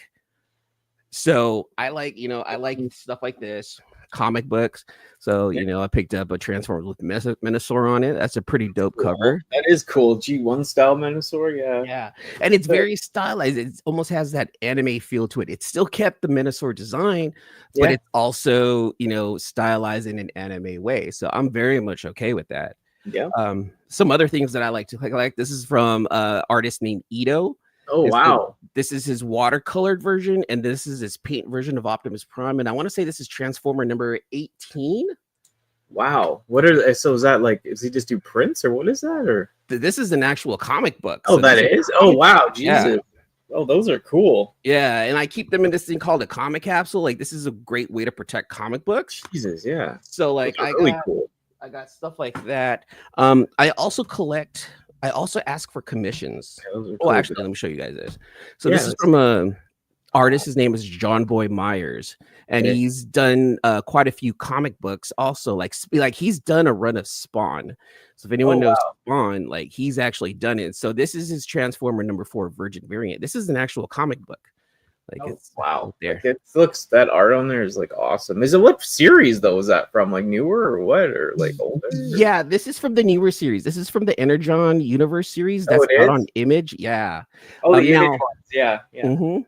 So I like, I like stuff like this, comic books. So, I picked up a Transformers with Minosaur on it. That's a pretty dope cover. That is cool. G1 style Minosaur. Yeah. And it's very stylized. It almost has that anime feel to it. It still kept the Minosaur design, but it's also, stylized in an anime way. So I'm very much okay with that. Yeah. Some other things that I like to like. This is from artist named Ito. Oh, wow. This is his watercolored version, and this is his paint version of Optimus Prime. And I want to say this is Transformer number 18. Wow. So is that like, does he just do prints, or what is that? Or this is an actual comic book. Oh, so that is? Oh, wow. Jesus. Yeah. Oh, those are cool. Yeah, and I keep them in this thing called a comic capsule. Like, this is a great way to protect comic books. Jesus, yeah. So like I got stuff like that. I also ask for commissions. Actually, let me show you guys this. So this is from a artist. His name is John Boy Myers, and he's done quite a few comic books. Also, like he's done a run of Spawn. So if anyone knows Spawn, like he's actually done it. So this is his Transformer number 4 Virgin variant. This is an actual comic book. Like it's there. Like that art on there is like awesome. What series though? Is that from, like newer or what, or like older? Yeah, this is from the newer series. This is from the Energon Universe series. That's out on Image. Yeah. Oh, the Image ones. Yeah. Mm-hmm.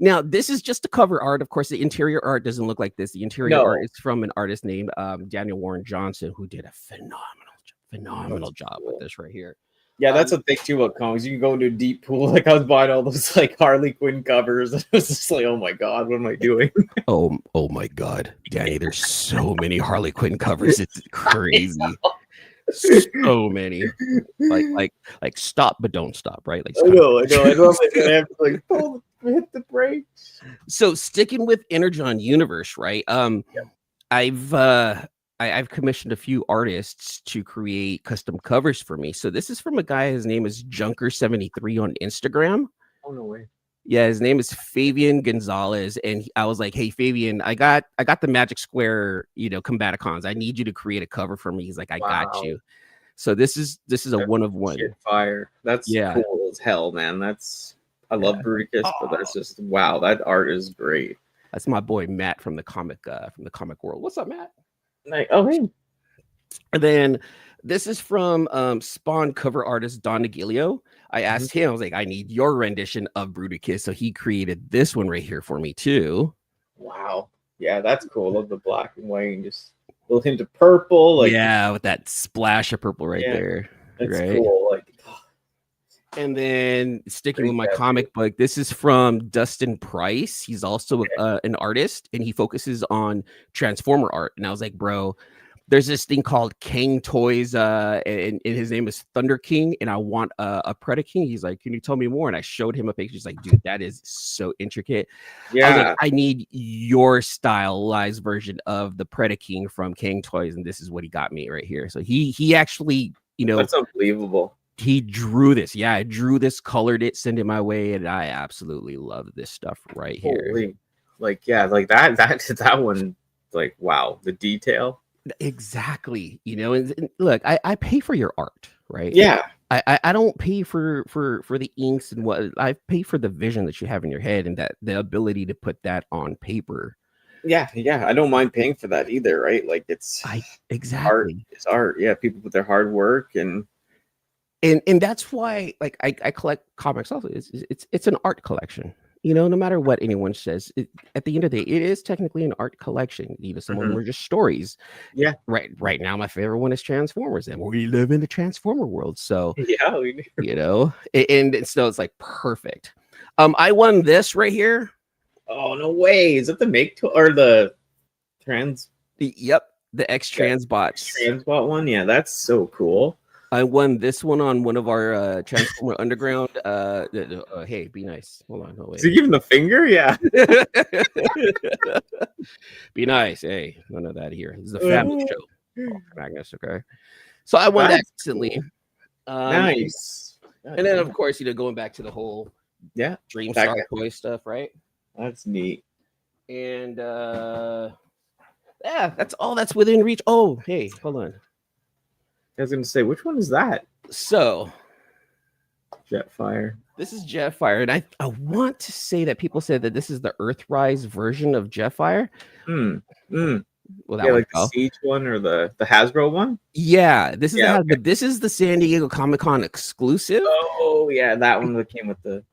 Now this is just the cover art. Of course, the interior art doesn't look like this. The interior art is from an artist named Daniel Warren Johnson, who did a phenomenal job with this right here. Yeah, that's the thing too about comics. You can go into a deep pool. Like I was buying all those like Harley Quinn covers. It was just like, oh my god, what am I doing? oh my god, Danny, there's so many Harley Quinn covers. It's crazy. So many. Like stop but don't stop, right? Like I know. I love it. I have to like hit the brakes. So sticking with Energon Universe, right? I've commissioned a few artists to create custom covers for me. So this is from a guy, his name is Junker73 on Instagram. Oh, no way. Yeah, his name is Fabian Gonzalez, and I was like, "Hey, Fabian, I got the Magic Square, Combaticons. I need you to create a cover for me." He's like, "I got you." So this is a one of one. Shit fire. That's Yeah. cool as hell, man. I love Bruticus, but that's just wow. That art is great. That's my boy Matt from the comic world. What's up, Matt? Like, oh hey. And then this is from Spawn cover artist Don Negilio. I asked him, I was like, I need your rendition of Bruticus. So he created this one right here for me too. Wow. Yeah, that's cool. Love the black and white and just a little hint of purple. Like, yeah, with that splash of purple right there. That's right? cool. Like, and then sticking with my comic book, this is from Dustin Price. He's also an artist, and he focuses on Transformer art. And I was like, bro, there's this thing called King Toys, and his name is Thunder King, and I want a Predaking. He's like, can you tell me more? And I showed him a picture. He's like, dude, that is so intricate. Yeah, I was like, I need your stylized version of the Predaking from King Toys, and this is what he got me right here. So he actually, that's unbelievable. He drew this. Yeah, I drew this, colored it, sent it my way, and I absolutely love this stuff right here. Holy. Like, yeah, like that one, like, wow, the detail. Exactly. And look, I pay for your art, right? Yeah. I don't pay for the inks and what I pay for the vision that you have in your head and that the ability to put that on paper. Yeah, I don't mind paying for that either, right? Like exactly art. It's art. Yeah, people put their hard work and that's why, like, I collect comics also. It's an art collection. No matter what anyone says, at the end of the day, it is technically an art collection. Some of them are just stories. Yeah. Right now, my favorite one is Transformers, and we live in the Transformer world. So yeah, we do. And so it's like perfect. I won this right here. Oh no way! Is it the or the trans? Yep, the X Transbots. Transbot one. Yeah, that's so cool. I won this one on one of our Transformer Underground. Hey, be nice. Hold on. Is he giving the finger? Yeah. Be nice. Hey, none of that here. This is a family show. Magnus, okay. So I won that instantly. Nice. And then, of course, going back to the whole Dream Star toy stuff, right? That's neat. And that's all that's within reach. Oh, hey, hold on. I was going to say, which one is that? So, Jetfire. This is Jetfire, and I want to say that people said that this is the Earthrise version of Jetfire. Well, that like the Siege one or the Hasbro one. Yeah, this is this is the San Diego Comic-Con exclusive. Oh yeah, that one that came with the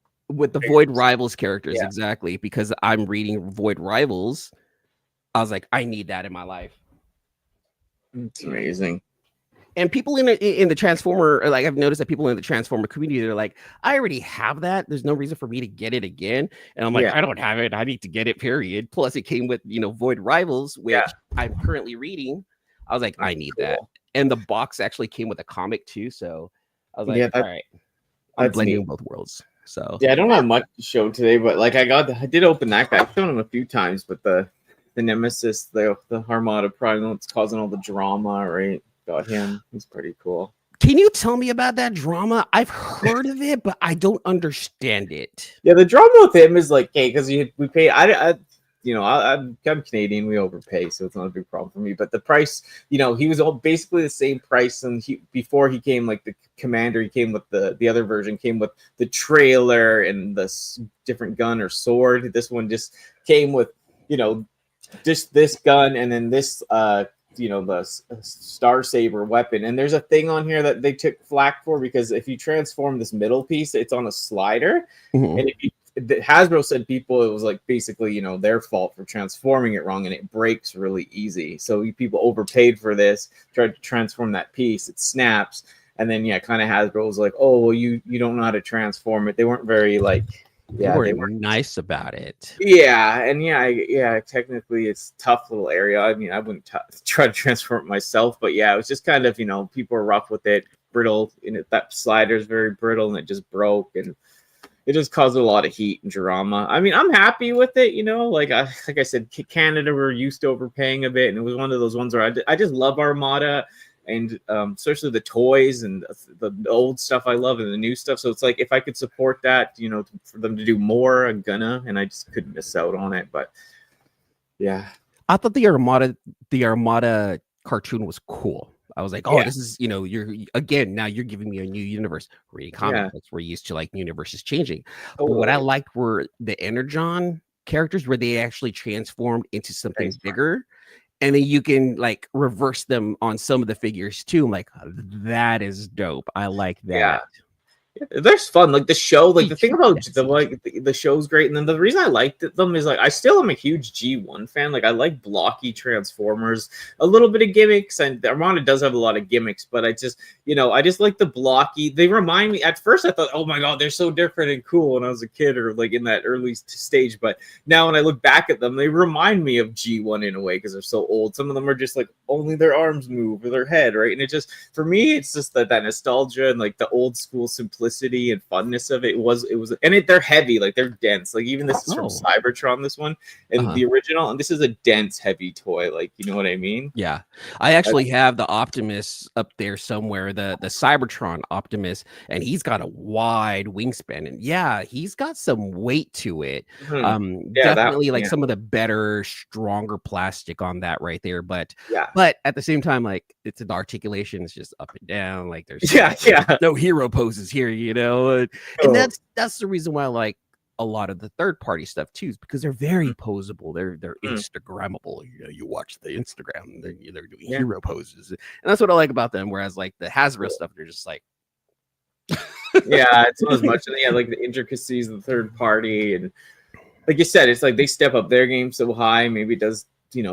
Void Rivals characters, exactly. Because I'm reading Void Rivals, I was like, I need that in my life. It's amazing. And people in the Transformer, like I've noticed that people in the Transformer community, they're like, I already have that. There's no reason for me to get it again. And I'm like, I don't have it. I need to get it, period. Plus, it came with, Void Rivals, which I'm currently reading. I was like, I need that. And the box actually came with a comic too. So I was like, all right, I'm blending both worlds. So I don't have much to show today, but like I did open that guy. I've shown him a few times, but the Nemesis, the Armada Prime, it's causing all the drama, right? Got him. He's pretty cool. Can you tell me about that drama? I've heard of it, but I don't understand it. Yeah, the drama with him is like, hey, because we pay. I'm Canadian. We overpay, so it's not a big problem for me. But the price, he was all basically the same price, and before he came, like the Commander, he came with the other version came with the trailer and the different gun or sword. This one just came with, just this gun and then this the Star Saber weapon. And there's a thing on here that they took flack for, because if you transform this middle piece, it's on a slider. And Hasbro said it was like basically their fault for transforming it wrong, and it breaks really easy. So people overpaid for this, tried to transform that piece, it snaps, and then kind of Hasbro was like, oh well, you don't know how to transform it. They weren't very they were nice about it. Technically it's a tough little area. I mean, I wouldn't try to transform it myself, but it was just kind of people are rough with it, brittle, and that slider is very brittle, and it just broke, and it just caused a lot of heat and drama. I mean, I'm happy with it, like I said, Canada, we're used to overpaying a bit, and it was one of those ones where I just love Armada, and especially the toys and the old stuff I love and the new stuff. So it's like if I could support that, you know, for them to do more, I'm gonna, and I just couldn't miss out on it. But yeah, I thought the Armada cartoon was cool. I was like, oh, this is, you know, now you're giving me a new universe. Reading comic books, we're used to like universes changing. But what I liked were the Energon characters where they actually transformed into something bigger. And then you can like reverse them on some of the figures too. I'm like, that is dope. I like that. Yeah. There's fun, like the show, like the thing about the show's great, and then the reason I liked them is like I still am a huge G1 fan. Like I like blocky Transformers, a little bit of gimmicks, and Armada does have a lot of gimmicks, but I just like the blocky. They remind me. At first, I thought, oh my god, they're so different and cool when I was a kid or like in that early stage. But now when I look back at them, they remind me of G1 in a way because they're so old. Some of them are just like only their arms move or their head, right? And it just, for me, it's just that nostalgia and like the old school simplicity and funness of it. It was and they're heavy, like they're dense. Like even this is from Cybertron, this one, and the original, and this is a dense, heavy toy. Like, you know what I mean? Yeah, I actually have the Optimus up there somewhere, the Cybertron Optimus, and he's got a wide wingspan, and yeah, he's got some weight to it. Definitely like some of the better, stronger plastic on that right there. But at the same time, like it's an articulation, it's just up and down. Like there's no hero poses here, you know, and that's the reason why I like a lot of the third party stuff too, is because they're very posable. They're Instagrammable. You know, you watch the Instagram, they're doing hero poses, and that's what I like about them. Whereas like the Hasbro stuff, they're just like, it's not as much. And like the intricacies of the third party, and like you said, it's like they step up their game so high. Maybe it does. They'd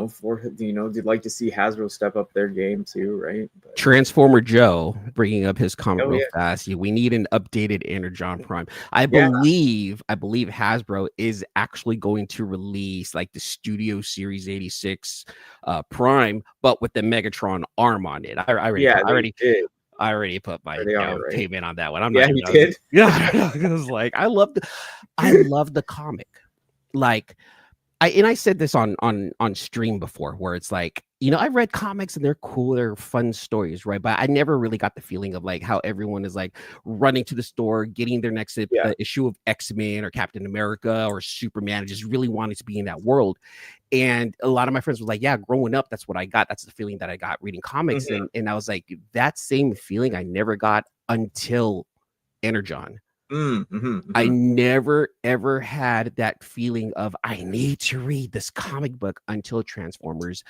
like to see Hasbro step up their game too, right? But Transformer Joe bringing up his comment real fast. We need an updated Energon Prime. I believe Hasbro is actually going to release like the Studio Series 86 Prime, but with the Megatron arm on it. I already put my payment on that one. I'm not. You did. Yeah, I was like, I love the comic, like. I said this on stream before, where it's like, you know, I read comics and they're cool, they're fun stories, right? But I never really got the feeling of like how everyone is like running to the store, getting their next issue of X-Men or Captain America or Superman, and just really wanting to be in that world. And a lot of my friends were like, yeah, growing up, that's what I got. That's the feeling that I got reading comics. And I was like, that same feeling I never got until Energon. I never ever had that feeling of I need to read this comic book until Transformers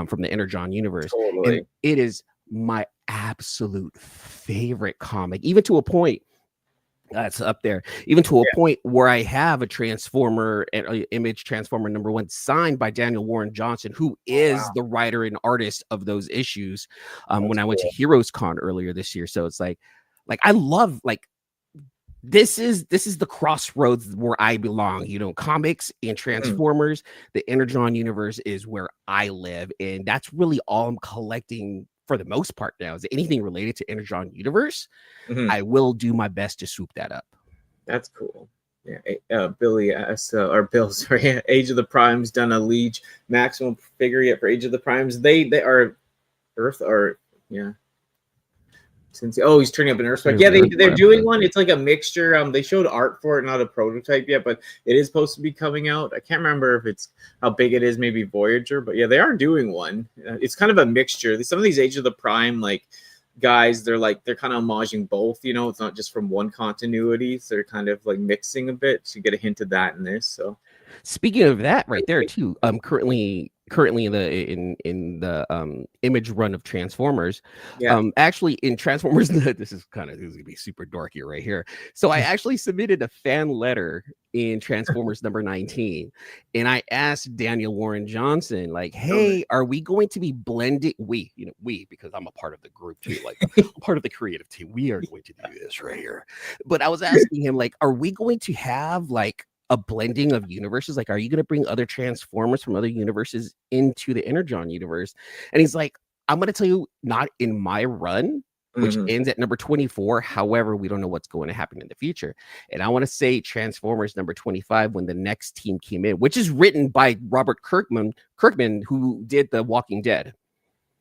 from the Energon universe. And it is my absolute favorite comic, even to a point that's up there, even to a point where I have a Transformer Image Transformer #1 signed by Daniel Warren Johnson, who is the writer and artist of those issues when I went to Heroes Con earlier this year. So it's like I love this is the crossroads where I belong, you know, comics and Transformers. The Energon universe is where I live, and that's really all I'm collecting for the most part now. Is anything related to Energon universe, I will do my best to swoop that up. That's cool. Yeah, Billy asks, or Bill, sorry, Age of the Primes done a Liege maximum figure yet for Age of the Primes? They are Earth or Since he's turning up an Earthspec. Yeah, they're doing one. It's like a mixture. They showed art for it, not a prototype yet, but it is supposed to be coming out. I can't remember if it's how big it is, maybe Voyager, but yeah, they are doing one. It's kind of a mixture. Some of these Age of the Prime like guys, they're kind of homaging both. You know, it's not just from one continuity. So they're kind of like mixing a bit. So you get a hint of that in this. So speaking of that, right there too. Currently in the image run of Transformers, actually in Transformers, this is gonna be super dorky right here. So I actually submitted a fan letter in Transformers #19, and I asked Daniel Warren Johnson, like, hey, are we going to be blending? We, because I'm a part of the group too, like I'm part of the creative team. We are going to do this right here. But I was asking him, like, are we going to have like a blending of universes? Like, are you going to bring other Transformers from other universes into the Energon universe? And he's like, I'm going to tell you, not in my run, which ends at #24. However, we don't know what's going to happen in the future. And I want to say Transformers #25, when the next team came in, which is written by Robert Kirkman, who did The Walking Dead.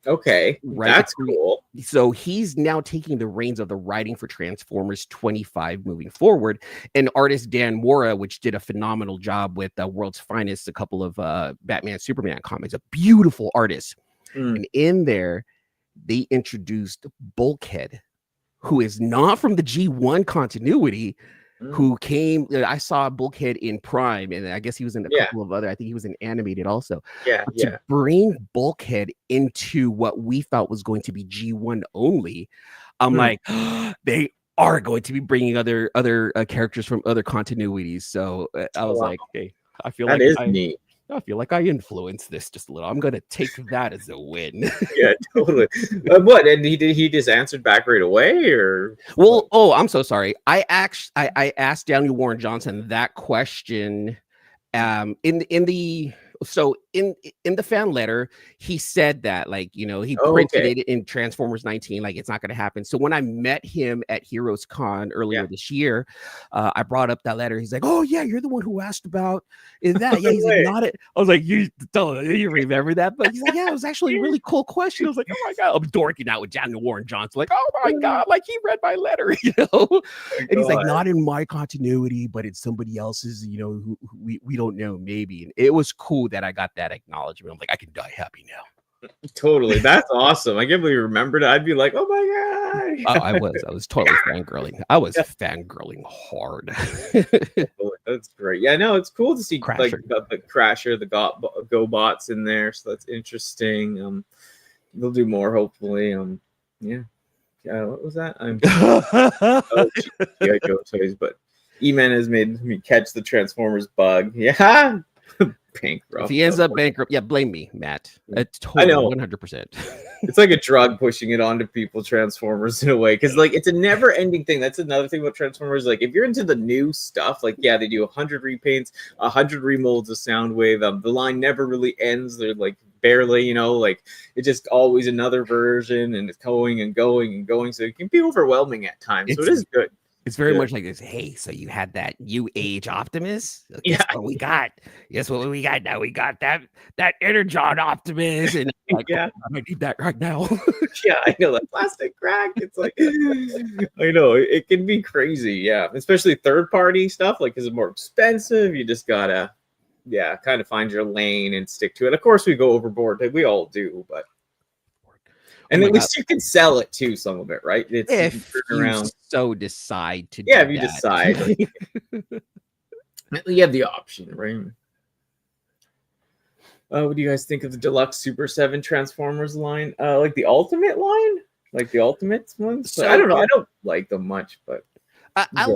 Okay, Right, that's cool. So he's now taking the reins of the writing for Transformers 25 moving forward. And artist Dan Mora, which did a phenomenal job with World's Finest, a couple of Batman, Superman comics, a beautiful artist. And in there, they introduced Bulkhead, who is not from the G1 continuity, who came. I saw Bulkhead in Prime, and I guess he was in a couple of other. I think he was in animated also. To bring Bulkhead into what we felt was going to be G1 only, I'm like, they are going to be bringing other characters from other continuities. So I was like, hey, I feel that like is neat. I feel like I influenced this just a little. I'm gonna take that as a win. Yeah, totally. What? And he just answered back right away, or well? Oh, I'm so sorry. I asked Daniel Warren Johnson that question. In the fan letter, he said that, like, you know, he printed it in Transformers 19, like it's not going to happen. So when I met him at Heroes Con earlier this year, I brought up that letter. He's like, "Oh yeah, you're the one who asked about that." Yeah, he's like, "Not it." I was like, "You remember that?" But he's like, "Yeah, it was actually a really cool question." I was like, "Oh my god," I'm dorking out with Daniel Warren Johnson, like, "Oh my god," like he read my letter, you know. And he's like, "Not in my continuity, but it's somebody else's, you know, who we don't know, maybe." And it was cool that I got that acknowledgement. I'm like, I can die happy now. Totally, that's awesome. I can't believe you remembered it. I'd be like, oh my god. I was totally fangirling. I was fangirling hard. That's great. Yeah, no, it's cool to see Crasher. like the Crasher, the Go bots in there. So that's interesting. They'll do more hopefully. Yeah. What was that? G.I. Joe toys, but Eman has made me catch the Transformers bug. Yeah. Bankrupt. If he ends up bankrupt, yeah, blame me, Matt. I know, 100%. It's like a drug pushing it onto people, Transformers, in a way, because like it's a never-ending thing. That's another thing about Transformers. Like if you're into the new stuff, like they do 100 repaints, 100 remolds of Soundwave. The line never really ends. They're like barely, you know, like it's just always another version, and it's going and going and going. So it can be overwhelming at times. So it is good. It's very much like this. Hey, so you had that New Age Optimus? Guess what we got? Guess what we got now? We got that Energon Optimus, and like, I might need that right now. Yeah, I know, that plastic crack. It's like, I know it can be crazy. Yeah, especially third party stuff. Like, 'cause it's more expensive. You just gotta, kind of find your lane and stick to it. Of course, we go overboard. Like we all do, but. And at least you can sell it too, some of it, right? It's if you so decide to do if you decide. You have the option, right? What do you guys think of the Deluxe Super 7 Transformers line? Like the Ultimate line? Like the Ultimates ones? So, I don't know. I don't like them much, but I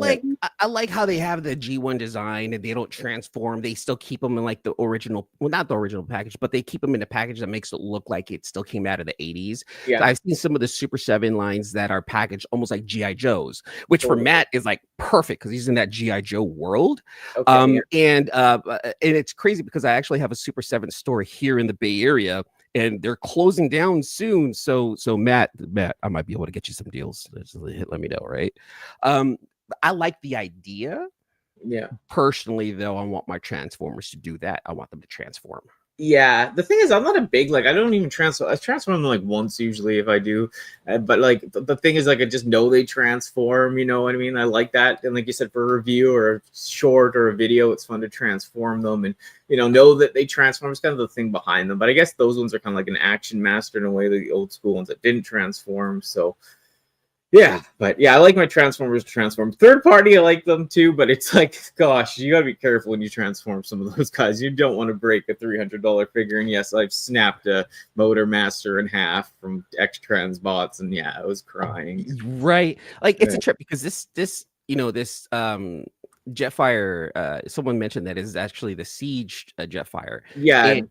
like how they have the G1 design and they don't transform. They still keep them in like the original, well, not the original package, but they keep them in a package that makes it look like it still came out of the 80s. Yeah. So I've seen some of the Super 7 lines that are packaged almost like G.I. Joes, which for Matt is like perfect because he's in that G.I. Joe world. And it's crazy because I actually have a Super 7 store here in the Bay Area. And they're closing down soon. So Matt, I might be able to get you some deals. Just let me know, right? I like the idea. Yeah. Personally, though, I want my Transformers to do that. I want them to transform. Yeah. The thing is, I'm not a big, like, I don't even transform. I transform them like once usually if I do. But like the thing is, like, I just know they transform. You know what I mean? I like that. And like you said, for a review or a short or a video, it's fun to transform them and, know that they transform. It's kind of the thing behind them. But I guess those ones are kind of like an action master in a way, the old school ones that didn't transform. So. Yeah, but I like my Transformers to transform. Third party, I like them too, but it's like, gosh, you gotta be careful when you transform some of those guys. You don't want to break a $300 figure. And yes, I've snapped a Motor Master in half from X-Trans bots, and I was crying. Right, like it's a trip because this Jetfire. Someone mentioned that is actually the Siege Jetfire. Yeah.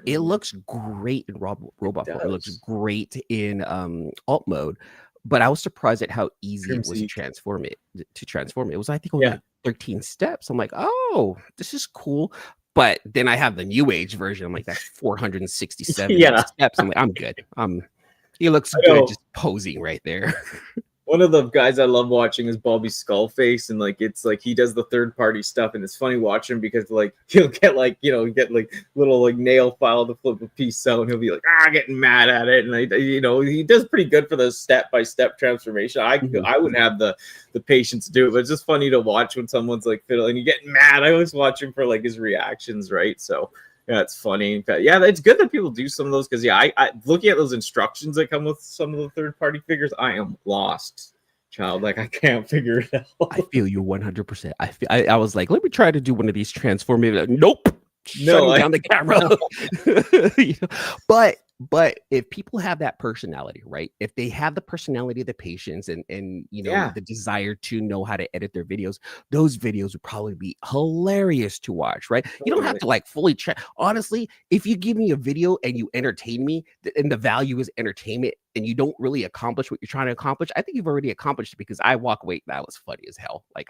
It looks great in robot mode. It looks great in alt mode. But I was surprised at how easy it was to transform it. It was, I think, only like 13 steps. I'm like, oh, this is cool. But then I have the New Age version. I'm like, that's 467 steps. I'm like, I'm good. He looks good just posing right there. One of the guys I love watching is Bobby Skullface, and like it's like he does the third party stuff, and it's funny watching because like he'll get like get like little like nail file to flip a piece out, and he'll be like getting mad at it, and he does pretty good for the step by step transformation. I wouldn't have the patience to do it, but it's just funny to watch when someone's like fiddling and you get mad. I always watch him for like his reactions, right? So. Yeah, it's funny. Yeah, it's good that people do some of those because I looking at those instructions that come with some of the third-party figures, I am lost, child. Like I can't figure it out. I feel you 100%. I was like, let me try to do one of these transforming. Like, nope, shutting down the camera. No. But if people have that personality, right? If they have the personality, the patience, and the desire to know how to edit their videos, those videos would probably be hilarious to watch, right? You don't have to like fully check. Honestly, if you give me a video and you entertain me, and the value is entertainment, and you don't really accomplish what you're trying to accomplish, I think you've already accomplished it because I walk away. That was funny as hell. Like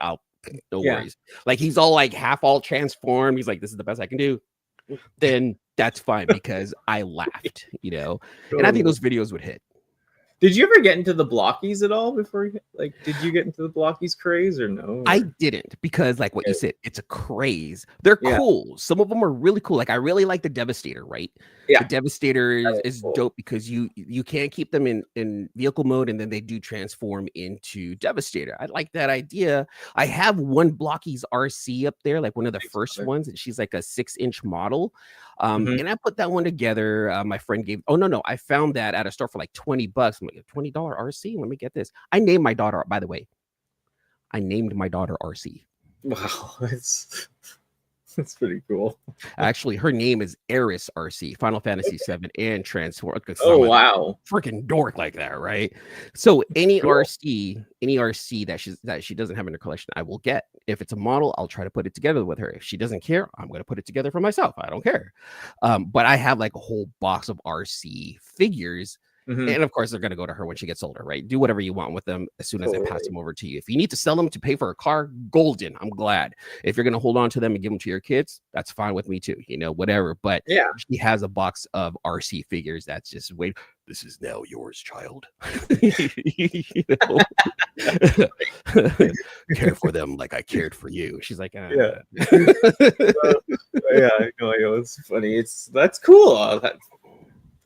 no worries. Like he's all like all transformed. He's like, this is the best I can do. Then that's fine because I laughed, and I think those videos would hit. Did you ever get into the blockies at all before? Like, did you get into the blockies craze or no? I didn't because, like what you said, it's a craze. They're cool. Some of them are really cool. Like I really like the Devastator, right? Yeah, the Devastator is cool. Dope because you can't keep them in vehicle mode and then they do transform into Devastator. I like that idea. I have one Blockies RC up there, like one of the first ones, and she's like a 6-inch model. And I put that one together. My friend gave. Oh no, I found that at a store for like $20. I'm like, $20 RC. Let me get this. I named my daughter. By the way, I named my daughter RC. Wow, that's pretty cool. Actually, her name is Eris RC, Final Fantasy VII, and Transform. Oh wow, freaking dork like that, right? So any RC that she doesn't have in her collection, I will get. If it's a model, I'll try to put it together with her. If she doesn't care, I'm going to put it together for myself. I don't care. But I have like a whole box of RC figures. And of course, they're going to go to her when she gets older, right? Do whatever you want with them as soon as I pass them over to you. If you need to sell them to pay for a car, golden. I'm glad. If you're going to hold on to them and give them to your kids, that's fine with me too. Whatever. But she has a box of RC figures that's just wait. This is now yours, child. Care for them like I cared for you. She's like, yeah, I know. It's funny. That's cool. That's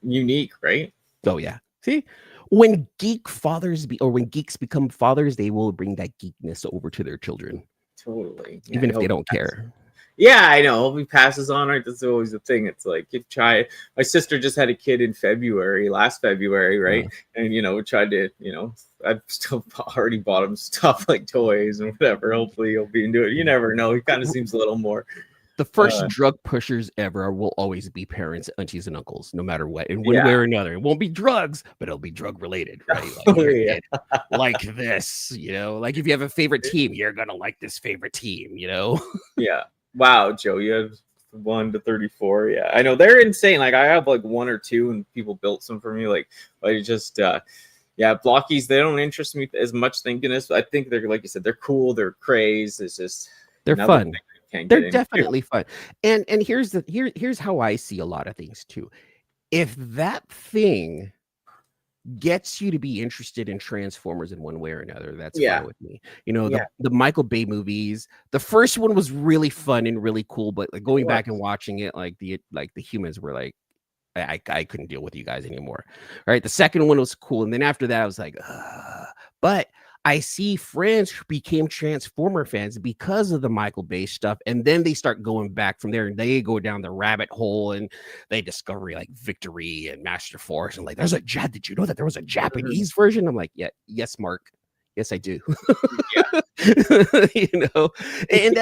unique, right? Oh yeah. See, when when geeks become fathers, they will bring that geekness over to their children. Totally. Even if they don't care. Yeah, I know. He passes on, right? That's always the thing. It's like my sister just had a kid in last February, right? And we tried to, I've still already bought him stuff like toys and whatever. Hopefully he'll be into it. You never know. He kind of seems a little more. The first drug pushers ever will always be parents, aunties, and uncles, no matter what, in one way or another. It won't be drugs, but it'll be drug related, right? Like this, like if you have a favorite team, you're gonna like this favorite team, Yeah. Wow, Joe, you have 1 to 34. Yeah, I know they're insane. Like I have like 1 or 2, and people built some for me. Like I just, blockies. They don't interest me as much. Thinking this, I think they're like you said, they're cool. They're craze. It's just they're fun. They're definitely fun. And here's how I see a lot of things too. If that thing gets you to be interested in Transformers in one way or another, that's fine with me. The Michael Bay movies, the first one was really fun and really cool, but like going back and watching it, like the humans were like, I couldn't deal with you guys anymore. Right. The second one was cool. And then after that, I was like, but I see friends who became Transformer fans because of the Michael Bay stuff. And then they start going back from there and they go down the rabbit hole and they discover like Victory and Master Force. And like, did you know that there was a Japanese version? I'm like, yes, Mark. Yes, I do. And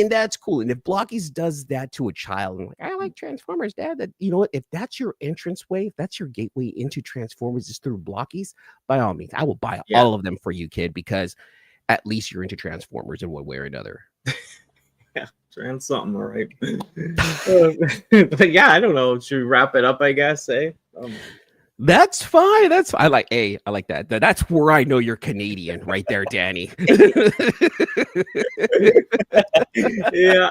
that's cool. And if Blockies does that to a child, and like, I like Transformers, Dad, that if that's your entrance way, if that's your gateway into Transformers is through Blockies, by all means, I will buy all of them for you, kid, because at least you're into Transformers in one way or another. Trans something, all right. But yeah, I don't know. Should we wrap it up? I guess, That's fine. That's I like that. That's where I know you're Canadian, right there, Danny. Yeah,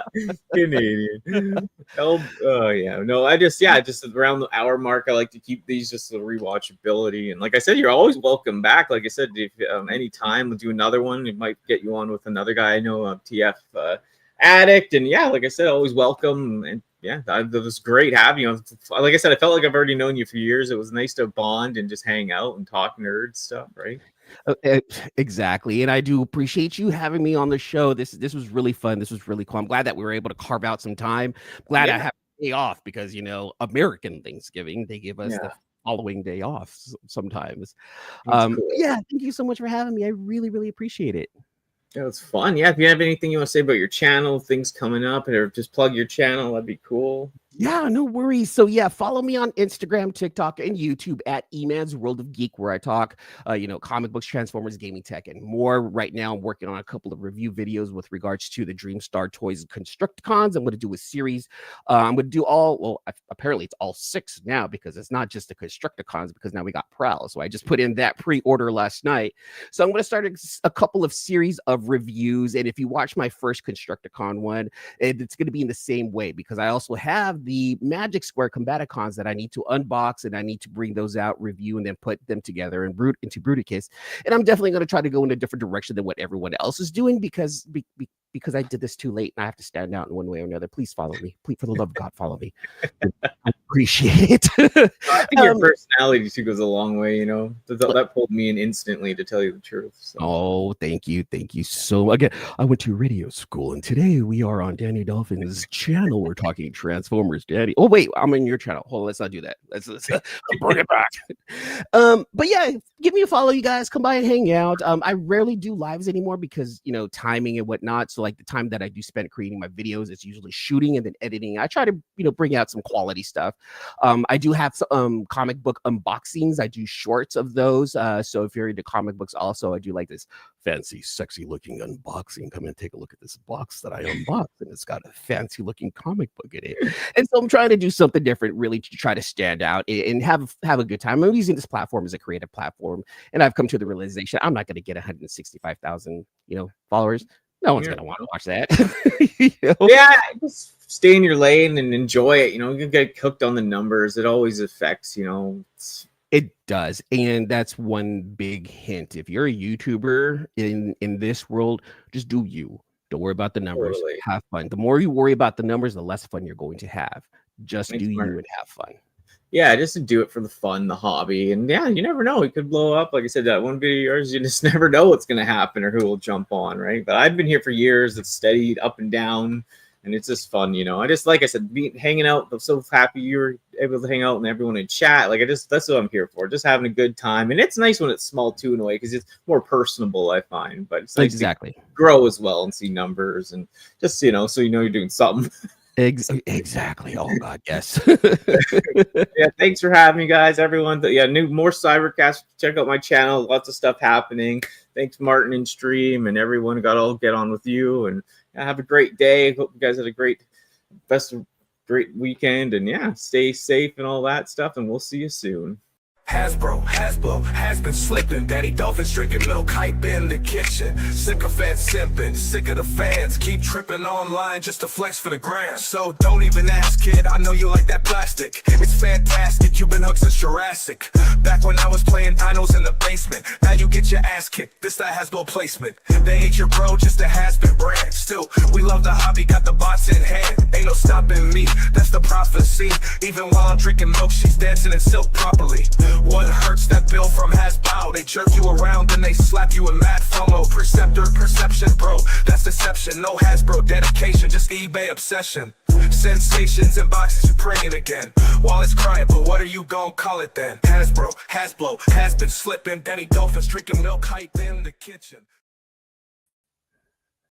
Canadian. Yeah. No, just around the hour mark, I like to keep these just the rewatchability. And like I said, you're always welcome back. Like I said, if anytime we'll do another one, it might get you on with another guy I know, TF Addict. And yeah, like I said, always welcome. And yeah, it was great having you. Like I said, I felt like I've already known you for years. It was nice to bond and just hang out and talk nerd stuff, right? Exactly, and I do appreciate you having me on the show. This was really fun. This was really cool. I'm glad that we were able to carve out some time. Glad I have a day off because American Thanksgiving they give us the following day off sometimes. Cool. Yeah, thank you so much for having me. I really, really appreciate it. Yeah, it's fun. Yeah, if you have anything you want to say about your channel, things coming up, or just plug your channel, that'd be cool. Yeah, no worries. So yeah, follow me on Instagram, TikTok, and YouTube at EmansWorldofGeek, where I talk, comic books, Transformers, gaming tech, and more. Right now, I'm working on a couple of review videos with regards to the Dreamstar Toys and Constructicons. I'm going to do a series. I'm going to do apparently it's all 6 now because it's not just the Constructicons because now we got Prowl. So I just put in that pre-order last night. So I'm going to start a couple of series of reviews. And if you watch my first Constructicon one, it's going to be in the same way because I also have the Magic Square Combaticons that I need to unbox and I need to bring those out, review, and then put them together and into Bruticus. And I'm definitely going to try to go in a different direction than what everyone else is doing because I did this too late and I have to stand out in one way or another. Please follow me. Please, for the love of God, follow me. I appreciate it. I think your personality too goes a long way, That pulled me in instantly, to tell you the truth. So. Oh, thank you. Thank you so much. Again, I went to radio school and today we are on Danni Dolphin's channel. We're talking Transformers, Danny. Oh, wait, I'm in your channel. Hold on, let's not do that. Let's bring it back. But yeah, give me a follow, you guys. Come by and hang out. I rarely do lives anymore because, timing and whatnot. So like the time that I do spend creating my videos, it's usually shooting and then editing. I try to, bring out some quality stuff. I do have some comic book unboxings. I do shorts of those. So if you're into comic books also, I do like this fancy, sexy looking unboxing. Come and take a look at this box that I unboxed. And it's got a fancy looking comic book in it. And so I'm trying to do something different, really, to try to stand out and have a good time. I'm using this platform as a creative platform. And I've come to the realization I'm not going to get 165,000, followers. No one's gonna want to watch that. Yeah, just stay in your lane and enjoy it. You get hooked on the numbers. It always affects. It does, and that's one big hint. If you're a YouTuber in this world, just do you. Don't worry about the numbers. Totally. Have fun. The more you worry about the numbers, the less fun you're going to have. Just do you and have fun. Yeah, just to do it for the fun, the hobby. And yeah, you never know. It could blow up. Like I said, that one video of yours, you just never know what's going to happen or who will jump on, right? But I've been here for years. It's steady up and down. And it's just fun, I just, like I said, hanging out. I'm so happy you were able to hang out and everyone in chat. That's what I'm here for. Just having a good time. And it's nice when it's small too, in a way, because it's more personable, I find. But it's nice to grow as well and see numbers and just, so you're doing something. Exactly. Oh God, yes. Yeah, thanks for having me, guys. Everyone. Yeah, more Cybercast. Check out my channel. Lots of stuff happening. Thanks, Martin and Stream, and everyone. Get on with you, and have a great day. Hope you guys had a great weekend, and yeah, stay safe and all that stuff. And we'll see you soon. Hasbro has been slipping. Danni Dolphin's drinking milk, hype in the kitchen. Sycophants simping, sick of the fans. Keep tripping online just to flex for the gram. So don't even ask, kid, I know you like that plastic. It's fantastic, you've been hooked since Jurassic. Back when I was playing dinos in the basement. Now you get your ass kicked, this that Hasbro placement. They ain't your bro, just a has-been brand. Still, we love the hobby, got the bots in hand. Ain't no stopping me, that's the prophecy. Even while I'm drinking milk, she's dancing in silk properly. What hurts that bill from Hasbro? They jerk you around and they slap you in mad FOMO. Perception, bro, that's deception. No Hasbro dedication, just eBay obsession. Sensations in boxes, you praying again. While it's crying, but what are you gon' call it then? Hasbro has been slipping. Danni Dolphin's drinking milk, hype in the kitchen.